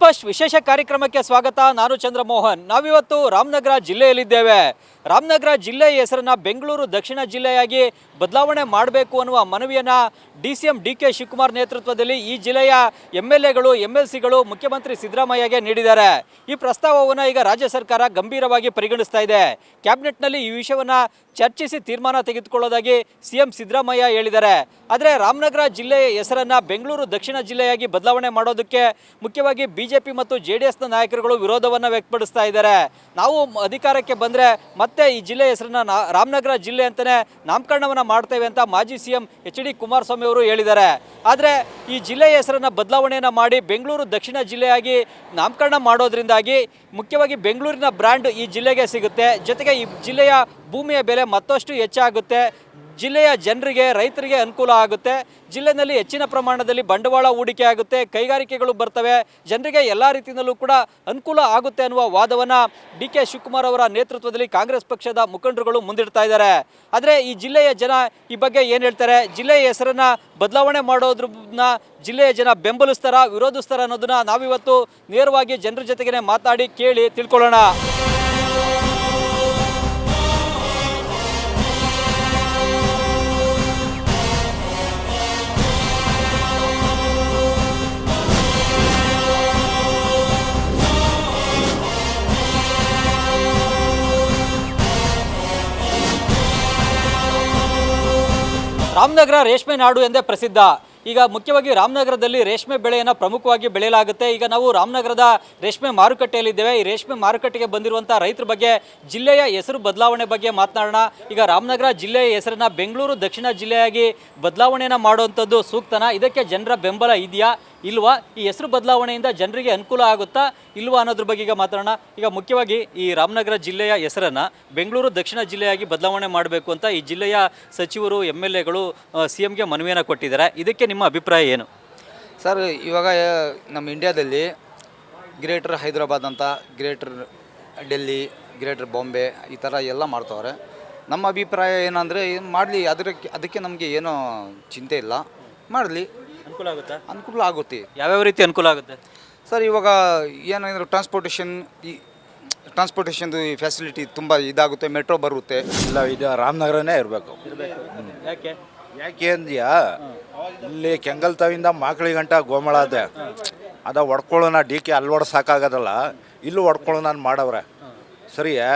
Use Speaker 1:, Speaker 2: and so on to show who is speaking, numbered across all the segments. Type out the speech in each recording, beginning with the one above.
Speaker 1: First ವಿಶೇಷ ಕಾರ್ಯಕ್ರಮಕ್ಕೆ ಸ್ವಾಗತ. ನಾನು ಚಂದ್ರಮೋಹನ್. ನಾವಿವತ್ತು ರಾಮನಗರ ಜಿಲ್ಲೆಯಲ್ಲಿದ್ದೇವೆ. ರಾಮನಗರ ಜಿಲ್ಲೆಯ ಹೆಸರನ್ನು ಬೆಂಗಳೂರು ದಕ್ಷಿಣ ಜಿಲ್ಲೆಯಾಗಿ ಬದಲಾವಣೆ ಮಾಡಬೇಕು ಅನ್ನುವ ಮನವಿಯನ್ನು DCM DK ಶಿವಕುಮಾರ್ ನೇತೃತ್ವದಲ್ಲಿ ಈ ಜಿಲ್ಲೆಯ MLAಗಳು MLCಗಳು ಮುಖ್ಯಮಂತ್ರಿ ಸಿದ್ದರಾಮಯ್ಯಗೆ ನೀಡಿದ್ದಾರೆ. ಈ ಪ್ರಸ್ತಾವವನ್ನು ಈಗ ರಾಜ್ಯ ಸರ್ಕಾರ ಗಂಭೀರವಾಗಿ ಪರಿಗಣಿಸ್ತಾ ಇದೆ. ಕ್ಯಾಬಿನೆಟ್ನಲ್ಲಿ ಈ ವಿಷಯವನ್ನು ಚರ್ಚಿಸಿ ತೀರ್ಮಾನ ತೆಗೆದುಕೊಳ್ಳೋದಾಗಿ CM ಸಿದ್ದರಾಮಯ್ಯ ಹೇಳಿದ್ದಾರೆ. ಆದರೆ ರಾಮನಗರ ಜಿಲ್ಲೆಯ ಹೆಸರನ್ನು ಬೆಂಗಳೂರು ದಕ್ಷಿಣ ಜಿಲ್ಲೆಯಾಗಿ ಬದಲಾವಣೆ ಮಾಡೋದಕ್ಕೆ ಮುಖ್ಯವಾಗಿ BJP ಮತ್ತು JDSನ ನಾಯಕರುಗಳು ವಿರೋಧವನ್ನು ವ್ಯಕ್ತಪಡಿಸ್ತಾ ಇದ್ದಾರೆ. ನಾವು ಅಧಿಕಾರಕ್ಕೆ ಬಂದರೆ ಮತ್ತೆ ಈ ಜಿಲ್ಲೆಯ ಹೆಸರನ್ನ ರಾಮನಗರ ಜಿಲ್ಲೆ ಅಂತಲೇ ನಾಮಕರಣವನ್ನು ಮಾಡ್ತೇವೆ ಅಂತ ಮಾಜಿ CM HD ಕುಮಾರಸ್ವಾಮಿ ಅವರು ಹೇಳಿದ್ದಾರೆ. ಆದರೆ ಈ ಜಿಲ್ಲೆಯ ಹೆಸರನ್ನು ಬದಲಾವಣೆಯನ್ನು ಮಾಡಿ ಬೆಂಗಳೂರು ದಕ್ಷಿಣ ಜಿಲ್ಲೆಯಾಗಿ ನಾಮಕರಣ ಮಾಡೋದ್ರಿಂದಾಗಿ ಮುಖ್ಯವಾಗಿ ಬೆಂಗಳೂರಿನ ಬ್ರ್ಯಾಂಡ್ ಈ ಜಿಲ್ಲೆಗೆ ಸಿಗುತ್ತೆ. ಜೊತೆಗೆ ಈ ಜಿಲ್ಲೆಯ ಭೂಮಿಯ ಬೆಲೆ ಮತ್ತಷ್ಟು ಹೆಚ್ಚಾಗುತ್ತೆ. ಜಿಲ್ಲೆಯ ಜನರಿಗೆ ರೈತರಿಗೆ ಅನುಕೂಲ ಆಗುತ್ತೆ. ಜಿಲ್ಲೆಯಲ್ಲಿ ಹೆಚ್ಚಿನ ಪ್ರಮಾಣದಲ್ಲಿ ಬಂಡವಾಳ ಹೂಡಿಕೆ ಆಗುತ್ತೆ, ಕೈಗಾರಿಕೆಗಳು ಬರ್ತವೆ, ಜನರಿಗೆ ಎಲ್ಲ ರೀತಿಯಲ್ಲೂ ಕೂಡ ಅನುಕೂಲ ಆಗುತ್ತೆ ಅನ್ನುವ ವಾದವನ್ನು DK ಶಿವಕುಮಾರ್ ಅವರ ನೇತೃತ್ವದಲ್ಲಿ ಕಾಂಗ್ರೆಸ್ ಪಕ್ಷದ ಮುಖಂಡರುಗಳು ಮುಂದಿಡ್ತಾ ಇದ್ದಾರೆ. ಆದರೆ ಈ ಜಿಲ್ಲೆಯ ಜನ ಈ ಬಗ್ಗೆ ಏನು ಹೇಳ್ತಾರೆ, ಜಿಲ್ಲೆಯ ಹೆಸರನ್ನು ಬದಲಾವಣೆ ಮಾಡೋದ್ರನ್ನ ಜಿಲ್ಲೆಯ ಜನ ಬೆಂಬಲಿಸ್ತಾರ ವಿರೋಧಿಸ್ತಾರ ಅನ್ನೋದನ್ನ ನಾವಿವತ್ತು ನೇರವಾಗಿ ಜನರ ಜೊತೆಗೇ ಮಾತಾಡಿ ಕೇಳಿ ತಿಳ್ಕೊಳ್ಳೋಣ. ರಾಮನಗರ ರೇಷ್ಮೆ ನಾಡು ಎಂದೇ ಪ್ರಸಿದ್ಧ. ಈಗ ಮುಖ್ಯವಾಗಿ ರಾಮನಗರದಲ್ಲಿ ರೇಷ್ಮೆ ಬೆಳೆಯನ್ನು ಪ್ರಮುಖವಾಗಿ ಬೆಳೆಯಲಾಗುತ್ತೆ. ಈಗ ನಾವು ರಾಮನಗರದ ರೇಷ್ಮೆ ಮಾರುಕಟ್ಟೆಯಲ್ಲಿದ್ದೇವೆ. ಈ ರೇಷ್ಮೆ ಮಾರುಕಟ್ಟೆಗೆ ಬಂದಿರುವಂಥ ರೈತರ ಬಗ್ಗೆ, ಜಿಲ್ಲೆಯ ಹೆಸರು ಬದಲಾವಣೆ ಬಗ್ಗೆ ಮಾತನಾಡೋಣ. ಈಗ ರಾಮನಗರ ಜಿಲ್ಲೆಯ ಹೆಸರನ್ನು ಬೆಂಗಳೂರು ದಕ್ಷಿಣ ಜಿಲ್ಲೆಯಾಗಿ ಬದಲಾವಣೆಯನ್ನು ಮಾಡುವಂಥದ್ದು ಸೂಕ್ತನಾ? ಇದಕ್ಕೆ ಜನರ ಬೆಂಬಲ ಇದೆಯಾ ಇಲ್ವಾ? ಈ ಹೆಸರು ಬದಲಾವಣೆಯಿಂದ ಜನರಿಗೆ ಅನುಕೂಲ ಆಗುತ್ತಾ ಇಲ್ವಾ ಅನ್ನೋದ್ರ ಬಗ್ಗೆ ಈಗ ಮಾತಾಡೋಣ. ಈಗ ಮುಖ್ಯವಾಗಿ ಈ ರಾಮನಗರ ಜಿಲ್ಲೆಯ ಹೆಸರನ್ನು ಬೆಂಗಳೂರು ದಕ್ಷಿಣ ಜಿಲ್ಲೆಯಾಗಿ ಬದಲಾವಣೆ ಮಾಡಬೇಕು ಅಂತ ಈ ಜಿಲ್ಲೆಯ ಸಚಿವರು MLAಗಳು CMಗೆ ಮನವಿಯನ್ನು ಕೊಟ್ಟಿದ್ದಾರೆ. ಇದಕ್ಕೆ ನಿಮ್ಮ ಅಭಿಪ್ರಾಯ ಏನು
Speaker 2: ಸರ್? ಇವಾಗ ನಮ್ಮ ಇಂಡಿಯಾದಲ್ಲಿ ಗ್ರೇಟರ್ ಹೈದರಾಬಾದ್ ಅಂತ, ಗ್ರೇಟರ್ ಡೆಲ್ಲಿ, ಗ್ರೇಟರ್ ಬಾಂಬೆ ಈ ಥರ ಎಲ್ಲ ಮಾಡ್ತವ್ರೆ. ನಮ್ಮ ಅಭಿಪ್ರಾಯ ಏನಂದರೆ ಮಾಡಲಿ, ಅದಕ್ಕೆ ನಮಗೆ ಏನೋ ಚಿಂತೆ ಇಲ್ಲ, ಮಾಡಲಿ,
Speaker 1: ಅನುಕೂಲ ಆಗುತ್ತಾ?
Speaker 2: ಅನುಕೂಲ ಆಗುತ್ತೆ.
Speaker 1: ಯಾವ್ಯಾವ ರೀತಿ ಅನುಕೂಲ ಆಗುತ್ತೆ
Speaker 2: ಸರ್? ಇವಾಗ ಏನಂದ್ರೆ ಟ್ರಾನ್ಸ್ಪೋರ್ಟೇಷನ್ದು ಫೆಸಿಲಿಟಿ ತುಂಬ ಇದಾಗುತ್ತೆ, ಮೆಟ್ರೋ ಬರುತ್ತೆ.
Speaker 3: ಇಲ್ಲ, ಇದು ರಾಮನಗರನೇ ಇರಬೇಕು. ಯಾಕೆ ಅಂದ್ಯಾ, ಇಲ್ಲಿ ಕೆಂಗಲ್ತಾವಿಂದ ಮಾಕಳಿಗಂಟ ಗೋಮಳ ಅದೇ ಅದ ಹೊಡ್ಕೊಳ್ಳೋಣ. DK ಅಲ್ಲಿ ಹೊಡ್ ಸಾಕಾಗೋದಲ್ಲ, ಇಲ್ಲೂ ಹೊಡ್ಕೊಳ್ಳೋಣ ಮಾಡವ್ರೆ. ಸರಿಯಾ?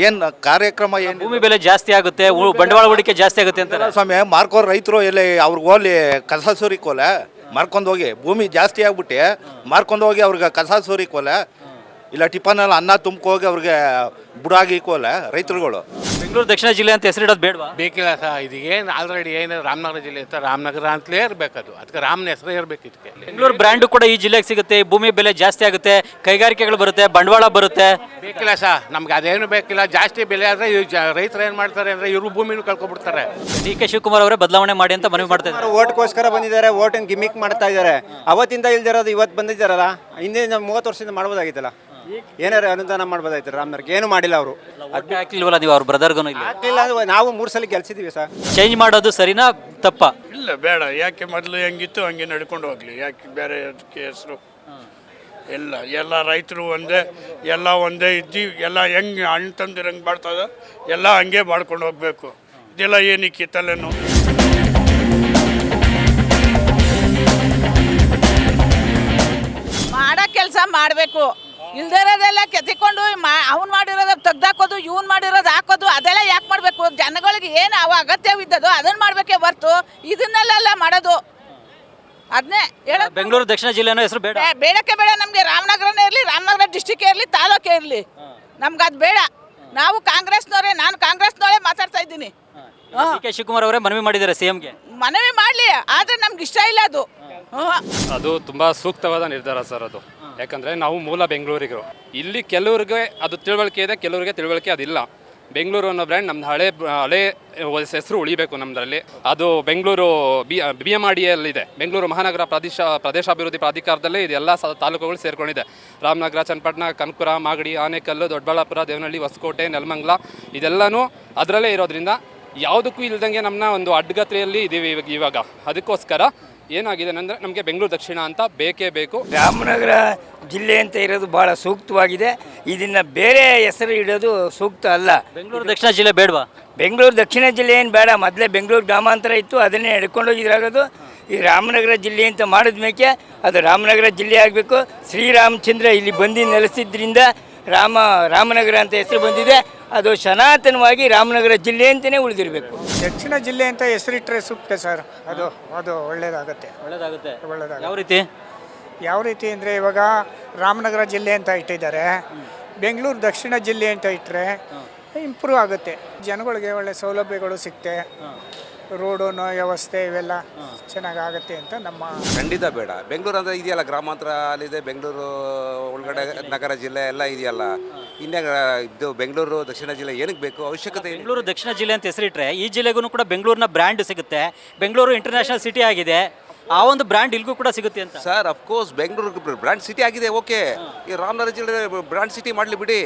Speaker 3: ಏನು ಕಾರ್ಯಕ್ರಮ ಏನು?
Speaker 1: ಭೂಮಿ ಬೆಲೆ ಜಾಸ್ತಿ ಆಗುತ್ತೆ, ಬಂಡವಾಳ ಹೂಡಿಕೆ ಜಾಸ್ತಿ ಆಗುತ್ತೆ ಅಂತ
Speaker 3: ಸ್ವಾಮಿ. ಮಾರ್ಕೋರು ರೈತರು ಎಲ್ಲಿ ಅವ್ರಿಗೆ ಹೋಗ್ಲಿ ಕಸ ಸೂರಿಕೋಲೆ ಮಾರ್ಕೊಂಡು ಹೋಗಿ, ಭೂಮಿ ಜಾಸ್ತಿ ಆಗ್ಬಿಟ್ಟು ಮಾರ್ಕೊಂಡು ಹೋಗಿ ಅವ್ರಿಗೆ ಕಸ ಸೂರಿಕೋಲೆ, ಇಲ್ಲ ಟಿಫನಲ್ಲಿ ಅನ್ನ ತುಂಬ್ಕೋಗಿ ಅವ್ರಿಗೆ ಬುಡಾಗಿಕೋಲೆ ರೈತರುಗಳು.
Speaker 1: ಬೆಂಗಳೂರು ದಕ್ಷಿಣ ಜಿಲ್ಲೆ ಅಂತ ಹೆಸರಿಡೋದು ಬೇಡವಾ?
Speaker 4: ಬೇಕಿಲ್ಲ ಸರ್. ಇದು ಏನು ಆಲ್ರೆಡಿ ಏನು ರಾಮನಗರ ಜಿಲ್ಲೆ ಇರ್ತಾರೆ, ರಾಮನಗರ ಅಂತಲೇ ಇರಬೇಕದು. ಅದಕ್ಕೆ ರಾಮನ ಹೆಸರೇ ಇರಬೇಕು ಇದಕ್ಕೆ.
Speaker 1: ಬೆಂಗಳೂರು ಬ್ರ್ಯಾಂಡು ಕೂಡ ಈ ಜಿಲ್ಲೆಗೆ ಸಿಗುತ್ತೆ, ಭೂಮಿ ಬೆಲೆ ಜಾಸ್ತಿ ಆಗುತ್ತೆ, ಕೈಗಾರಿಕೆಗಳು ಬರುತ್ತೆ, ಬಂಡವಾಳ ಬರುತ್ತೆ.
Speaker 4: ಬೇಕಿಲ್ಲ ಸರ್, ನಮ್ಗೆ ಅದೇನು ಬೇಕಿಲ್ಲ. ಜಾಸ್ತಿ ಬೆಲೆ ಆದರೆ ರೈತರು ಏನು ಮಾಡ್ತಾರೆ ಅಂದರೆ ಇವರು ಭೂಮಿನೂ ಕಳ್ಕೊಬಿಡ್ತಾರೆ.
Speaker 1: DK ಶಿವಕುಮಾರ್ ಅವರೇ ಬದಲಾವಣೆ ಮಾಡಿ ಅಂತ ಮನವಿ ಮಾಡ್ತಾ ಇದ್ದಾರೆ.
Speaker 5: ಓಟ್ಗೋಸ್ಕರ ಬಂದಿದ್ದಾರೆ, ಓಟನ್ ಗಿಮಿಕ್ ಮಾಡ್ತಾ ಇದ್ದಾರೆ. ಅವತ್ತಿಂದ ಇಲ್ದಿರೋದು ಇವತ್ತು ಬಂದಿದ್ದಾರಲ್ಲ, ಹಿಂದಿನ 30 ವರ್ಷದಿಂದ ಮಾಡ್ಬೋದಾಗಿತ್ತಲ್ಲ. ಏನಾರು ಅನುದಾನ ಮಾಡ್ಬೋದಾಯ್ತು. ರಾಮನಗರಕ್ಕೆ ಏನು ಮಾಡಿಲ್ಲ ಅವರು.
Speaker 1: ಹಾಕ್ಲಿಲ್ವಲ್ಲ ನೀವು ಅವ್ರ ಬ್ರದರ್ಗೂ?
Speaker 5: ಹಾಕ್ಲಿಲ್ಲ. ನಾವು 3 ಸಲ ಗೆಲ್ಸಿದೀವಿ ಸರ್.
Speaker 1: ಚೇಂಜ್ ಮಾಡೋದು ಸರಿನಾ ತಪ್ಪ?
Speaker 6: ಇಲ್ಲ, ಬೇಡ. ಯಾಕೆ ಮೊದಲು ಹೆಂಗಿತ್ತು ಹಂಗೆ ನಡ್ಕೊಂಡು ಹೋಗ್ಲಿ. ಯಾಕೆ ಬೇರೆ ಅದಕ್ಕೆ ಹೆಸರು? ಎಲ್ಲ ರೈತರು ಒಂದೇ, ಎಲ್ಲ ಒಂದೇ ಇದ್ದು ಎಲ್ಲ ಹೆಂಗೆ ಹಣ್ಣು ತಂದಿರಂಗೆ ಬಾಳ್ತದ ಎಲ್ಲ ಹಂಗೆ ಬಾಳ್ಕೊಂಡು ಹೋಗ್ಬೇಕು. ಇದೆಲ್ಲ ಏನಕ್ಕೆ ತಲೆನೋ?
Speaker 7: ಮಾಡೋ ಕೆಲಸ ಮಾಡಬೇಕು. ಇಲ್ದಿರೋದೆಲ್ಲ ಕೆತ್ತಿಕೊಂಡು ಅವ್ನು ಮಾಡಿರೋದು ತೆಗ್ದಾಕೋದು, ಇವ್ನು ಮಾಡಿರೋದು ಹಾಕೋದು, ಅದೆಲ್ಲ ಯಾಕೆ ಮಾಡಬೇಕು? ಜನಗಳಿಗೆ ಏನು ಅಗತ್ಯವಿದ್ದದು ಅದನ್ನು ಮಾಡಬೇಕೇ ಹೊರ್ತು ಇದನ್ನೆಲ್ಲ ಮಾಡೋದು ಅದನ್ನೇ ಹೇಳೋದು.
Speaker 1: ಬೆಂಗಳೂರು ದಕ್ಷಿಣ ಜಿಲ್ಲೆನೋ ಹೆಸರು ಬೇಡ,
Speaker 7: ಬೇಡಕ್ಕೆ ಬೇಡ. ನಮಗೆ ರಾಮನಗರನೇ ಇರಲಿ, ರಾಮನಗರ ಡಿಸ್ಟಿಕ್ ಇರಲಿ, ತಾಲೂಕೇ ಇರಲಿ, ನಮ್ಗೆ ಅದು ಬೇಡ. ನಾವು ಕಾಂಗ್ರೆಸ್ನವರೇ, ನಾನು ಕಾಂಗ್ರೆಸ್ನವರೇ ಮಾತಾಡ್ತಾ ಇದ್ದೀನಿ.
Speaker 1: DK ಶಿವಕುಮಾರ್ ಅವರೇ ಮನವಿ ಮಾಡಿದ್ದಾರೆ CMಗೆ.
Speaker 7: ಮನವಿ ಮಾಡಲಿ, ಆದರೆ ನಮ್ಗೆ ಇಷ್ಟ ಇಲ್ಲ ಅದು.
Speaker 8: ಅದು ತುಂಬ ಸೂಕ್ತವಾದ ನಿರ್ಧಾರ ಸರ್ ಅದು. ಯಾಕಂದರೆ ನಾವು ಮೂಲ ಬೆಂಗಳೂರಿಗರು. ಇಲ್ಲಿ ಕೆಲವ್ರಿಗೆ ಅದು ತಿಳುವಳಿಕೆ ಇದೆ, ಕೆಲವರಿಗೆ ತಿಳುವಳಿಕೆ ಅದಿಲ್ಲ. ಬೆಂಗಳೂರು ಅನ್ನೋ ಬ್ರ್ಯಾಂಡ್ ನಮ್ದು ಹಳೆ ಹೆಸರು ಉಳಿಬೇಕು ನಮ್ಮದ್ರಲ್ಲಿ. ಅದು ಬೆಂಗಳೂರು BMRDಯಲ್ಲಿದೆ. ಬೆಂಗಳೂರು ಮಹಾನಗರ ಪ್ರದೇಶಾಭಿವೃದ್ಧಿ ಪ್ರಾಧಿಕಾರದಲ್ಲೇ ಇದೆಲ್ಲ ತಾಲೂಕುಗಳು ಸೇರ್ಕೊಂಡಿದೆ. ರಾಮನಗರ, ಚನ್ನಪಟ್ಟಣ, ಕನಕಪುರ, ಮಾಗಡಿ, ಆನೇಕಲ್ಲು, ದೊಡ್ಡಬಳ್ಳಾಪುರ, ದೇವನಹಳ್ಳಿ, ಹೊಸಕೋಟೆ, ನೆಲಮಂಗಲ ಇದೆಲ್ಲನೂ ಅದರಲ್ಲೇ ಇರೋದ್ರಿಂದ ಯಾವುದಕ್ಕೂ ಇಲ್ದಂಗೆ ನಮ್ಮನ್ನ ಒಂದು ಅಡ್ಡಗತಿಯಲ್ಲಿ ಇದ್ದೀವಿ ಇವಾಗ. ಅದಕ್ಕೋಸ್ಕರ ಏನಾಗಿದೆ ಅಂದರೆ ನಮಗೆ ಬೆಂಗಳೂರು ದಕ್ಷಿಣ ಅಂತ ಬೇಕೇ ಬೇಕು.
Speaker 9: ರಾಮನಗರ ಜಿಲ್ಲೆ ಅಂತ ಇರೋದು ಭಾಳ ಸೂಕ್ತವಾಗಿದೆ. ಇದನ್ನು ಬೇರೆ ಹೆಸರು ಇಡೋದು ಸೂಕ್ತ ಅಲ್ಲ.
Speaker 1: ಬೆಂಗಳೂರು ದಕ್ಷಿಣ ಜಿಲ್ಲೆ ಬೇಡವಾ?
Speaker 9: ಬೆಂಗಳೂರು ದಕ್ಷಿಣ ಜಿಲ್ಲೆ ಏನು ಬೇಡ, ಮೊದಲೇ ಬೆಂಗಳೂರು ಗ್ರಾಮಾಂತರ ಇತ್ತು, ಅದನ್ನೇ ಹಿಡ್ಕೊಂಡೋಗಿದ್ರಾಗೋದು. ಈ ರಾಮನಗರ ಜಿಲ್ಲೆ ಅಂತ ಮಾಡಿದ್ಮೇಲೆ ಅದು ರಾಮನಗರ ಜಿಲ್ಲೆ ಆಗಬೇಕು. ಶ್ರೀರಾಮಚಂದ್ರ ಇಲ್ಲಿ ಬಂದು ನೆಲೆಸಿದ್ರಿಂದ ರಾಮನಗರ ಅಂತ ಹೆಸರು ಬಂದಿದೆ. ಅದು ಸನಾತನವಾಗಿ ರಾಮನಗರ ಜಿಲ್ಲೆ ಅಂತಲೇ ಉಳಿದಿರಬೇಕು.
Speaker 10: ದಕ್ಷಿಣ ಜಿಲ್ಲೆ ಅಂತ ಹೆಸರಿಟ್ಟರೆ ಸೂಕ್ತ ಸರ್. ಅದು ಒಳ್ಳೆಯದಾಗುತ್ತೆ.
Speaker 1: ಯಾವ ರೀತಿ?
Speaker 10: ಯಾವ ರೀತಿ ಅಂದರೆ ಇವಾಗ ರಾಮನಗರ ಜಿಲ್ಲೆ ಅಂತ ಇಟ್ಟಿದ್ದಾರೆ, ಬೆಂಗಳೂರು ದಕ್ಷಿಣ ಜಿಲ್ಲೆ ಅಂತ ಇಟ್ಟರೆ ಇಂಪ್ರೂವ್ ಆಗುತ್ತೆ. ಜನಗಳಿಗೆ ಒಳ್ಳೆ ಸೌಲಭ್ಯಗಳು ಸಿಗುತ್ತೆ, ರೋಡನ್ನು ವ್ಯವಸ್ಥೆ ಇವೆಲ್ಲ ಚೆನ್ನಾಗಾಗುತ್ತೆ ಅಂತ ನಮ್ಮ.
Speaker 11: ಖಂಡಿತ ಬೇಡ. ಬೆಂಗಳೂರು ಅಂದರೆ ಇದೆಯಲ್ಲ, ಗ್ರಾಮಾಂತರ ಅಲ್ಲಿದೆ, ಬೆಂಗಳೂರು ಒಳಗಡೆ ನಗರ ಜಿಲ್ಲೆ ಎಲ್ಲ ಇದೆಯಲ್ಲ. ಇನ್ನೇ ಇದು ಬೆಂಗಳೂರು ದಕ್ಷಿಣ ಜಿಲ್ಲೆ ಏನಕ್ಕೆ ಬೇಕು? ಅವಶ್ಯಕತೆ.
Speaker 1: ಬೆಂಗಳೂರು ದಕ್ಷಿಣ ಜಿಲ್ಲೆ ಅಂತ ಹೆಸರಿಟ್ರೆ ಈ ಜಿಲ್ಲೆಗೂ ಕೂಡ ಬೆಂಗಳೂರಿನ ಬ್ರ್ಯಾಂಡ್ ಸಿಗುತ್ತೆ. ಬೆಂಗಳೂರು ಇಂಟರ್ನ್ಯಾಷನಲ್ ಸಿಟಿ ಆಗಿದೆ, ಆ ಒಂದು ಬ್ರ್ಯಾಂಡ್ ಇಲ್ಗೂ ಕೂಡ ಸಿಗುತ್ತೆ ಅಂತ.
Speaker 11: Sir, of course Bengaluru brand city ಆಗಿದೆ, ಓಕೆ. ಈ ರಾಮನಗರ ಜಿಲ್ಲೆ ಬ್ರ್ಯಾಂಡ್ ಸಿಟಿ ಮಾಡಲಿ ಬಿಡಿ.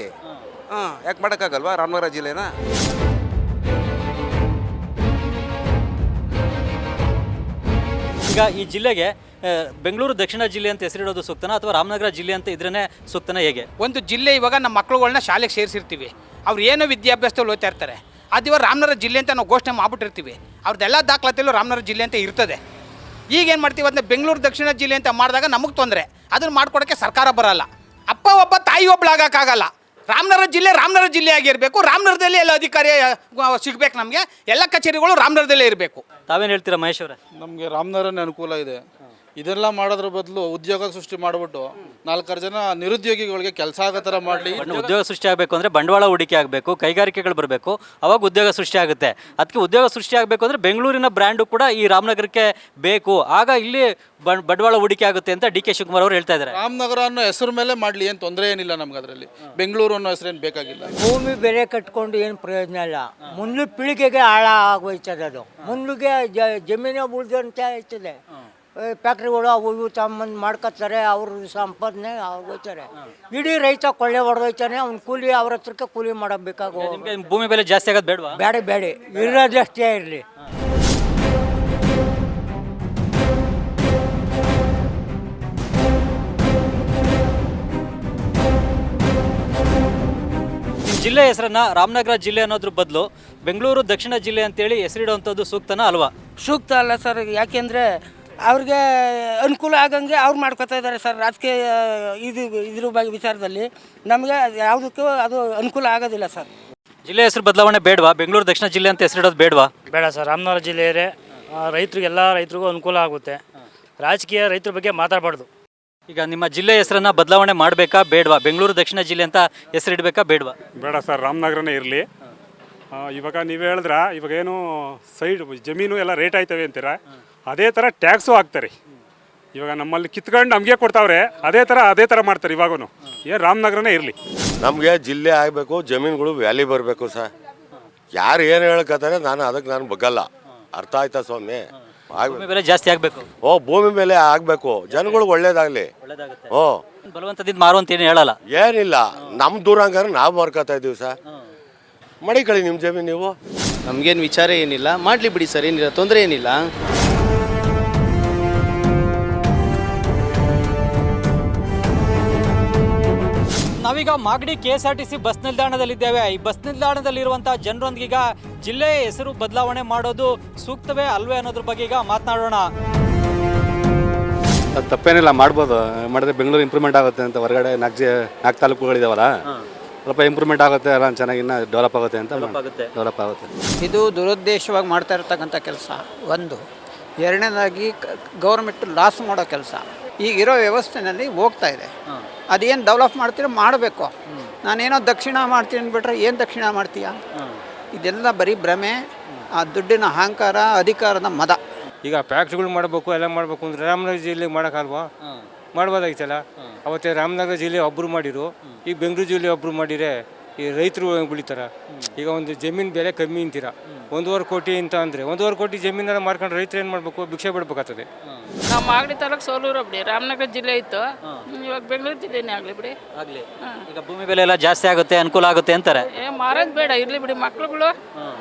Speaker 11: ಯಾಕೆ ಮಾಡೋಕ್ಕಾಗಲ್ವಾ ರಾಮನಗರ ಜಿಲ್ಲೆನ?
Speaker 1: ಈಗ ಈ ಜಿಲ್ಲೆಗೆ ಬೆಂಗಳೂರು ದಕ್ಷಿಣ ಜಿಲ್ಲೆ ಅಂತ ಹೆಸರಿಡೋದು ಸೂಕ್ತನಾ ಅಥವಾ ರಾಮನಗರ ಜಿಲ್ಲೆ ಅಂತ ಇದ್ರೇ ಸೂಕ್ತನಾ, ಹೇಗೆ?
Speaker 12: ಒಂದು ಜಿಲ್ಲೆ ಇವಾಗ ನಮ್ಮ ಮಕ್ಕಳುಗಳನ್ನ ಶಾಲೆಗೆ ಸೇರಿಸಿರ್ತೀವಿ, ಅವ್ರು ಏನೋ ವಿದ್ಯಾಭ್ಯಾಸದಲ್ಲಿ ಓದ್ತಾ ಇರ್ತಾರೆ. ಅದು ಇವಾಗ ರಾಮನಗರ ಜಿಲ್ಲೆ ಅಂತ ನಾವು ಘೋಷಣೆ ಮಾಡ್ಬಿಟ್ಟಿರ್ತೀವಿ, ಅವ್ರದ್ದೆಲ್ಲ ದಾಖಲಾತಿಯಲ್ಲೂ ರಾಮನಗರ ಜಿಲ್ಲೆ ಅಂತ ಇರ್ತದೆ. ಈಗೇನು ಮಾಡ್ತೀವಿ ಅದನ್ನ ಬೆಂಗಳೂರು ದಕ್ಷಿಣ ಜಿಲ್ಲೆ ಅಂತ ಮಾಡಿದಾಗ ನಮಗೆ ತೊಂದರೆ. ಅದನ್ನು ಮಾಡ್ಕೊಡೋಕ್ಕೆ ಸರ್ಕಾರ ಬರೋಲ್ಲ. ಅಪ್ಪ ಒಬ್ಬ ತಾಯಿ ಒಬ್ಬಳಾಗೋಕ್ಕಾಗಲ್ಲ. ರಾಮನಗರ ಜಿಲ್ಲೆ ಆಗಿರಬೇಕು. ರಾಮನಗರದಲ್ಲಿ ಎಲ್ಲ ಅಧಿಕಾರಿ ಸಿಗಬೇಕು. ನಮಗೆ ಎಲ್ಲ ಕಚೇರಿಗಳು ರಾಮನಗರದಲ್ಲೇ ಇರಬೇಕು.
Speaker 1: ತಾವೇನು ಹೇಳ್ತೀರಾ ಮಹೇಶ್ ಅವರೇ?
Speaker 13: ನಮಗೆ ರಾಮನಗರನೇ ಅನುಕೂಲ ಇದೆ. ಇದೆಲ್ಲ ಮಾಡೋದ್ರ ಬದಲು ಉದ್ಯೋಗ ಸೃಷ್ಟಿ ಮಾಡಿಬಿಟ್ಟು 4 ಜನ ನಿರುದ್ಯೋಗಿಗಳಿಗೆ ಕೆಲಸ ಆಗೋ ಥರ ಮಾಡಲಿ.
Speaker 1: ಉದ್ಯೋಗ ಸೃಷ್ಟಿ ಆಗಬೇಕು ಅಂದರೆ ಬಂಡವಾಳ ಹೂಡಿಕೆ ಆಗಬೇಕು, ಕೈಗಾರಿಕೆಗಳು ಬರಬೇಕು, ಅವಾಗ ಉದ್ಯೋಗ ಸೃಷ್ಟಿ ಆಗುತ್ತೆ. ಅದಕ್ಕೆ ಉದ್ಯೋಗ ಸೃಷ್ಟಿ ಆಗಬೇಕು ಅಂದರೆ ಬೆಂಗಳೂರಿನ ಬ್ರ್ಯಾಂಡು ಕೂಡ ಈ ರಾಮನಗರಕ್ಕೆ ಬೇಕು, ಆಗ ಇಲ್ಲಿ ಬಂಡವಾಳ ಹೂಡಿಕೆ ಆಗುತ್ತೆ ಅಂತ ಡಿ ಕೆ ಶಿವಕುಮಾರ್ ಅವರು ಹೇಳ್ತಾ ಇದ್ದಾರೆ.
Speaker 13: ರಾಮನಗರ ಅನ್ನೋ ಹೆಸರು ಮೇಲೆ ಮಾಡಲಿ, ಏನು ತೊಂದರೆ ಏನಿಲ್ಲ ನಮ್ಗೆ. ಅದರಲ್ಲಿ ಬೆಂಗಳೂರು ಅನ್ನೋ ಹೆಸರೇನು ಬೇಕಾಗಿಲ್ಲ.
Speaker 9: ಭೂಮಿ ಬೆಲೆ ಕಟ್ಕೊಂಡು ಏನು ಪ್ರಯೋಜನ ಇಲ್ಲ. ಮುಂದೆ ಪೀಳಿಗೆಗೆ ಹಾಳ ಆಗೋಯ್ತದೆ. ಅದು ಮುಂದಿಗೆ ಜಮೀನು ಉಳಿದಂತ ಆಯ್ತದೆ. ಫ್ಯಾಕ್ಟ್ರಿಗಳು ಅವು ಇವು ತಮ್ಮಂದು ಮಾಡ್ಕೊತಾರೆ, ಅವ್ರ ಸಂಪಾದನೆ ಆಗೋಯ್ತಾರೆ. ಇಡೀ ರೈತ ಕೊಳ್ಳೆ ಹೊಡೆದೋಯ್ತಾನೆ. ಅವ್ನು ಕೂಲಿ ಅವ್ರ ಹತ್ರಕ್ಕೆ ಕೂಲಿ ಮಾಡಬೇಕಾಗೋ.
Speaker 1: ಭೂಮಿ ಬೆಲೆ ಜಾಸ್ತಿ ಆಗೋದು ಬೇಡವಾ?
Speaker 9: ಬೇಡ ಇರೋದಷ್ಟೇ ಇರಲಿ.
Speaker 1: ಜಿಲ್ಲೆ ಹೆಸರನ್ನ ರಾಮನಗರ ಜಿಲ್ಲೆ ಅನ್ನೋದ್ರ ಬದಲು ಬೆಂಗಳೂರು ದಕ್ಷಿಣ ಜಿಲ್ಲೆ ಅಂತೇಳಿ ಹೆಸರಿಡುವಂಥದ್ದು ಸೂಕ್ತನಾ ಅಲ್ವಾ?
Speaker 12: ಸೂಕ್ತ ಅಲ್ಲ ಸರ್. ಯಾಕೆಂದರೆ ಅವ್ರಿಗೆ ಅನುಕೂಲ ಆಗಂಗೆ ಅವ್ರು ಮಾಡ್ಕೊತಾ ಇದ್ದಾರೆ ಸರ್. ರಾಜಕೀಯ ಇದ್ರ ಬಗ್ಗೆ ವಿಚಾರದಲ್ಲಿ ನಮಗೆ ಯಾವುದಕ್ಕೂ ಅದು ಅನುಕೂಲ ಆಗೋದಿಲ್ಲ ಸರ್.
Speaker 1: ಜಿಲ್ಲೆ ಹೆಸರು ಬದಲಾವಣೆ ಬೇಡವಾ? ಬೆಂಗಳೂರು ದಕ್ಷಿಣ ಜಿಲ್ಲೆ ಅಂತ ಹೆಸರಿಡೋದು ಬೇಡವಾ?
Speaker 14: ಬೇಡ ಸರ್. ರಾಮನಗರ ಜಿಲ್ಲೆಯೇ ಎಲ್ಲ ರೈತರಿಗೂ ಅನುಕೂಲ ಆಗುತ್ತೆ. ರಾಜಕೀಯ ರೈತರ ಬಗ್ಗೆ ಮಾತಾಡಬಾರ್ದು.
Speaker 1: ಈಗ ನಿಮ್ಮ ಜಿಲ್ಲೆ ಹೆಸರನ್ನ ಬದಲಾವಣೆ ಮಾಡಬೇಕಾ ಬೇಡವಾ? ಬೆಂಗಳೂರು ದಕ್ಷಿಣ ಜಿಲ್ಲೆ ಅಂತ ಹೆಸರಿಡಬೇಕಾ ಬೇಡವಾ?
Speaker 15: ಬೇಡ ಸರ್, ರಾಮನಗರನೇ ಇರಲಿ. ಇವಾಗ ನೀವು ಹೇಳಿದ್ರ ಇವಾಗ ಏನು ಸೈಡ್ ಜಮೀನು ಎಲ್ಲ ರೇಟ್ ಆಯ್ತವೆ ಅಂತೀರ, ಅದೇ ಥರ ಟ್ಯಾಕ್ಸು ಹಾಕ್ತಾರೆ. ಇವಾಗ ನಮ್ಮಲ್ಲಿ ಕಿತ್ಕೊಂಡು ನಮಗೆ ಕೊಡ್ತಾವ್ರೆ, ಅದೇ ಥರ ಮಾಡ್ತಾರೆ ಇವಾಗೂ. ಏನು ರಾಮನಗರನೇ ಇರಲಿ.
Speaker 16: ನಮಗೆ ಜಿಲ್ಲೆ ಆಗಬೇಕು, ಜಮೀನುಗಳು ವ್ಯಾಲಿ ಬರಬೇಕು ಸರ್. ಯಾರು ಏನು ಹೇಳ್ಕತ್ತಾರೆ ನಾನು ಬಗ್ಗಲ್ಲ. ಅರ್ಥ ಆಯ್ತಾ ಸ್ವಾಮಿ?
Speaker 1: ಭೂಮಿ ಬೆಲೆ ಜಾಸ್ತಿ ಆಗಬೇಕು.
Speaker 16: ಭೂಮಿ ಬೆಲೆ ಆಗಬೇಕು, ಜನಗಳಿಗೆ ಒಳ್ಳೇದಾಗಲಿ.
Speaker 1: ಬಲವಂತದಿಂದ ಮಾರುವಂತ ಏನು ಹೇಳಲ್ಲ.
Speaker 16: ಏನಿಲ್ಲ, ನಮ್ಮ ದೂರಂಗಾರ ನಾವು ಮಾರ್ಕೋತಾ ಇದ್ದೀವಿ ಸರ್. ಮಡಿಕಳಿ ನಿಮ್ಮ ಜಮೀನು ನೀವು.
Speaker 17: ನಮಗೇನು ವಿಚಾರ ಏನಿಲ್ಲ, ಮಾಡಲಿ ಬಿಡಿ ಸರ್, ಏನಿಲ್ಲ, ತೊಂದರೆ ಏನಿಲ್ಲ.
Speaker 1: ನಾವೀಗ ಮಾಗಡಿ KSRTC ಬಸ್ ನಿಲ್ದಾಣದಲ್ಲಿದ್ದೇವೆ. ಈ ಬಸ್ ನಿಲ್ದಾಣದಲ್ಲಿರುವಂಥ ಜನರೊಂದಿಗೆ ಜಿಲ್ಲೆಯ ಹೆಸರು ಬದಲಾವಣೆ ಮಾಡೋದು ಸೂಕ್ತವೇ ಅಲ್ವೇ ಅನ್ನೋದ್ರ ಬಗ್ಗೆ ಈಗ ಮಾತನಾಡೋಣ.
Speaker 18: ಅದು ತಪ್ಪೇನಿಲ್ಲ, ಮಾಡ್ಬೋದು. ಮಾಡಿದ್ರೆ ಬೆಂಗಳೂರು ಇಂಪ್ರೂವ್ಮೆಂಟ್ ಆಗುತ್ತೆ ಅಂತ. ಹೊರಗಡೆ 4 ತಾಲೂಕುಗಳಿದಾವಲ್ಲ, ಸ್ವಲ್ಪ ಇಂಪ್ರೂವ್ಮೆಂಟ್ ಆಗುತ್ತೆ, ಎಲ್ಲ ಚೆನ್ನಾಗಿ ಡೆವಲಪ್ ಆಗುತ್ತೆ ಅಂತ. ಡೆವಲಪ್ ಆಗುತ್ತೆ.
Speaker 19: ಇದು ದುರುದ್ದೇಶವಾಗಿ ಮಾಡ್ತಾ ಇರ್ತಕ್ಕಂಥ ಕೆಲಸ ಒಂದು. ಎರಡನೇದಾಗಿ ಗೌರ್ಮೆಂಟ್ ಲಾಸ್ ಮಾಡೋ ಕೆಲಸ ಈಗಿರೋ ವ್ಯವಸ್ಥೆಯಲ್ಲಿ ಹೋಗ್ತಾ ಇದೆ. ಅದೇನು ಡೆವಲಪ್ ಮಾಡ್ತೀರೋ ಮಾಡಬೇಕು. ನಾನೇನೋ ದಕ್ಷಿಣ ಮಾಡ್ತೀನಿ ಅಂದ್ಬಿಟ್ರೆ ಏನು ದಕ್ಷಿಣ ಮಾಡ್ತೀಯ? ಇದೆಲ್ಲ ಬರೀ ಭ್ರಮೆ, ಆ ದುಡ್ಡಿನ ಅಹಂಕಾರ, ಅಧಿಕಾರದ ಮದ.
Speaker 20: ಈಗ ಫ್ಯಾಕ್ಟ್ರಿಗಳು ಮಾಡಬೇಕು, ಎಲ್ಲ ಮಾಡಬೇಕು ಅಂದರೆ ರಾಮನಗರ ಜಿಲ್ಲೆಗೆ ಮಾಡೋಕ್ಕಲ್ವಾ? ಮಾಡ್ಬೋದಾಗಿತ್ತಲ್ಲ. ಅವತ್ತೇ ರಾಮನಗರ ಜಿಲ್ಲೆ ಒಬ್ಬರು ಮಾಡಿರು, ಈಗ ಬೆಂಗಳೂರು ಜಿಲ್ಲೆ ಒಬ್ಬರು ಮಾಡಿದರೆ ಈ ರೈತರು ಬೆಳಿತಾರ. ಈಗ ಒಂದು ಜಮೀನು ಬೆಲೆ ಕಮ್ಮಿ ಅಂತೀರ, 1.5 ಕೋಟಿ ಅಂತ ಅಂದರೆ 1.5 ಕೋಟಿ ಜಮೀನೆಲ್ಲ ಮಾರ್ಕೊಂಡು ರೈತರು ಏನು ಮಾಡಬೇಕು? ಭಿಕ್ಷೆ ಬಿಡ್ಬೇಕಾಗ್ತದೆ.
Speaker 7: ನಾವು ಮಾಗಡಿ ತಾಲೂಕು ಸೋಲೂರು ಬಿಡಿ, ರಾಮನಗರ ಜಿಲ್ಲೆ ಇತ್ತು, ಇವಾಗ ಬೆಂಗಳೂರು ಜಿಲ್ಲೆನೇ ಆಗಲಿ ಬಿಡಿ.
Speaker 1: ಈಗ ಭೂಮಿ ಬೆಲೆ ಎಲ್ಲ ಜಾಸ್ತಿ ಆಗುತ್ತೆ, ಅನುಕೂಲ ಆಗುತ್ತೆ ಅಂತಾರೆ.
Speaker 7: ಮಾರೋದು ಬೇಡ, ಇರಲಿ ಬಿಡಿ. ಮಕ್ಳುಗಳು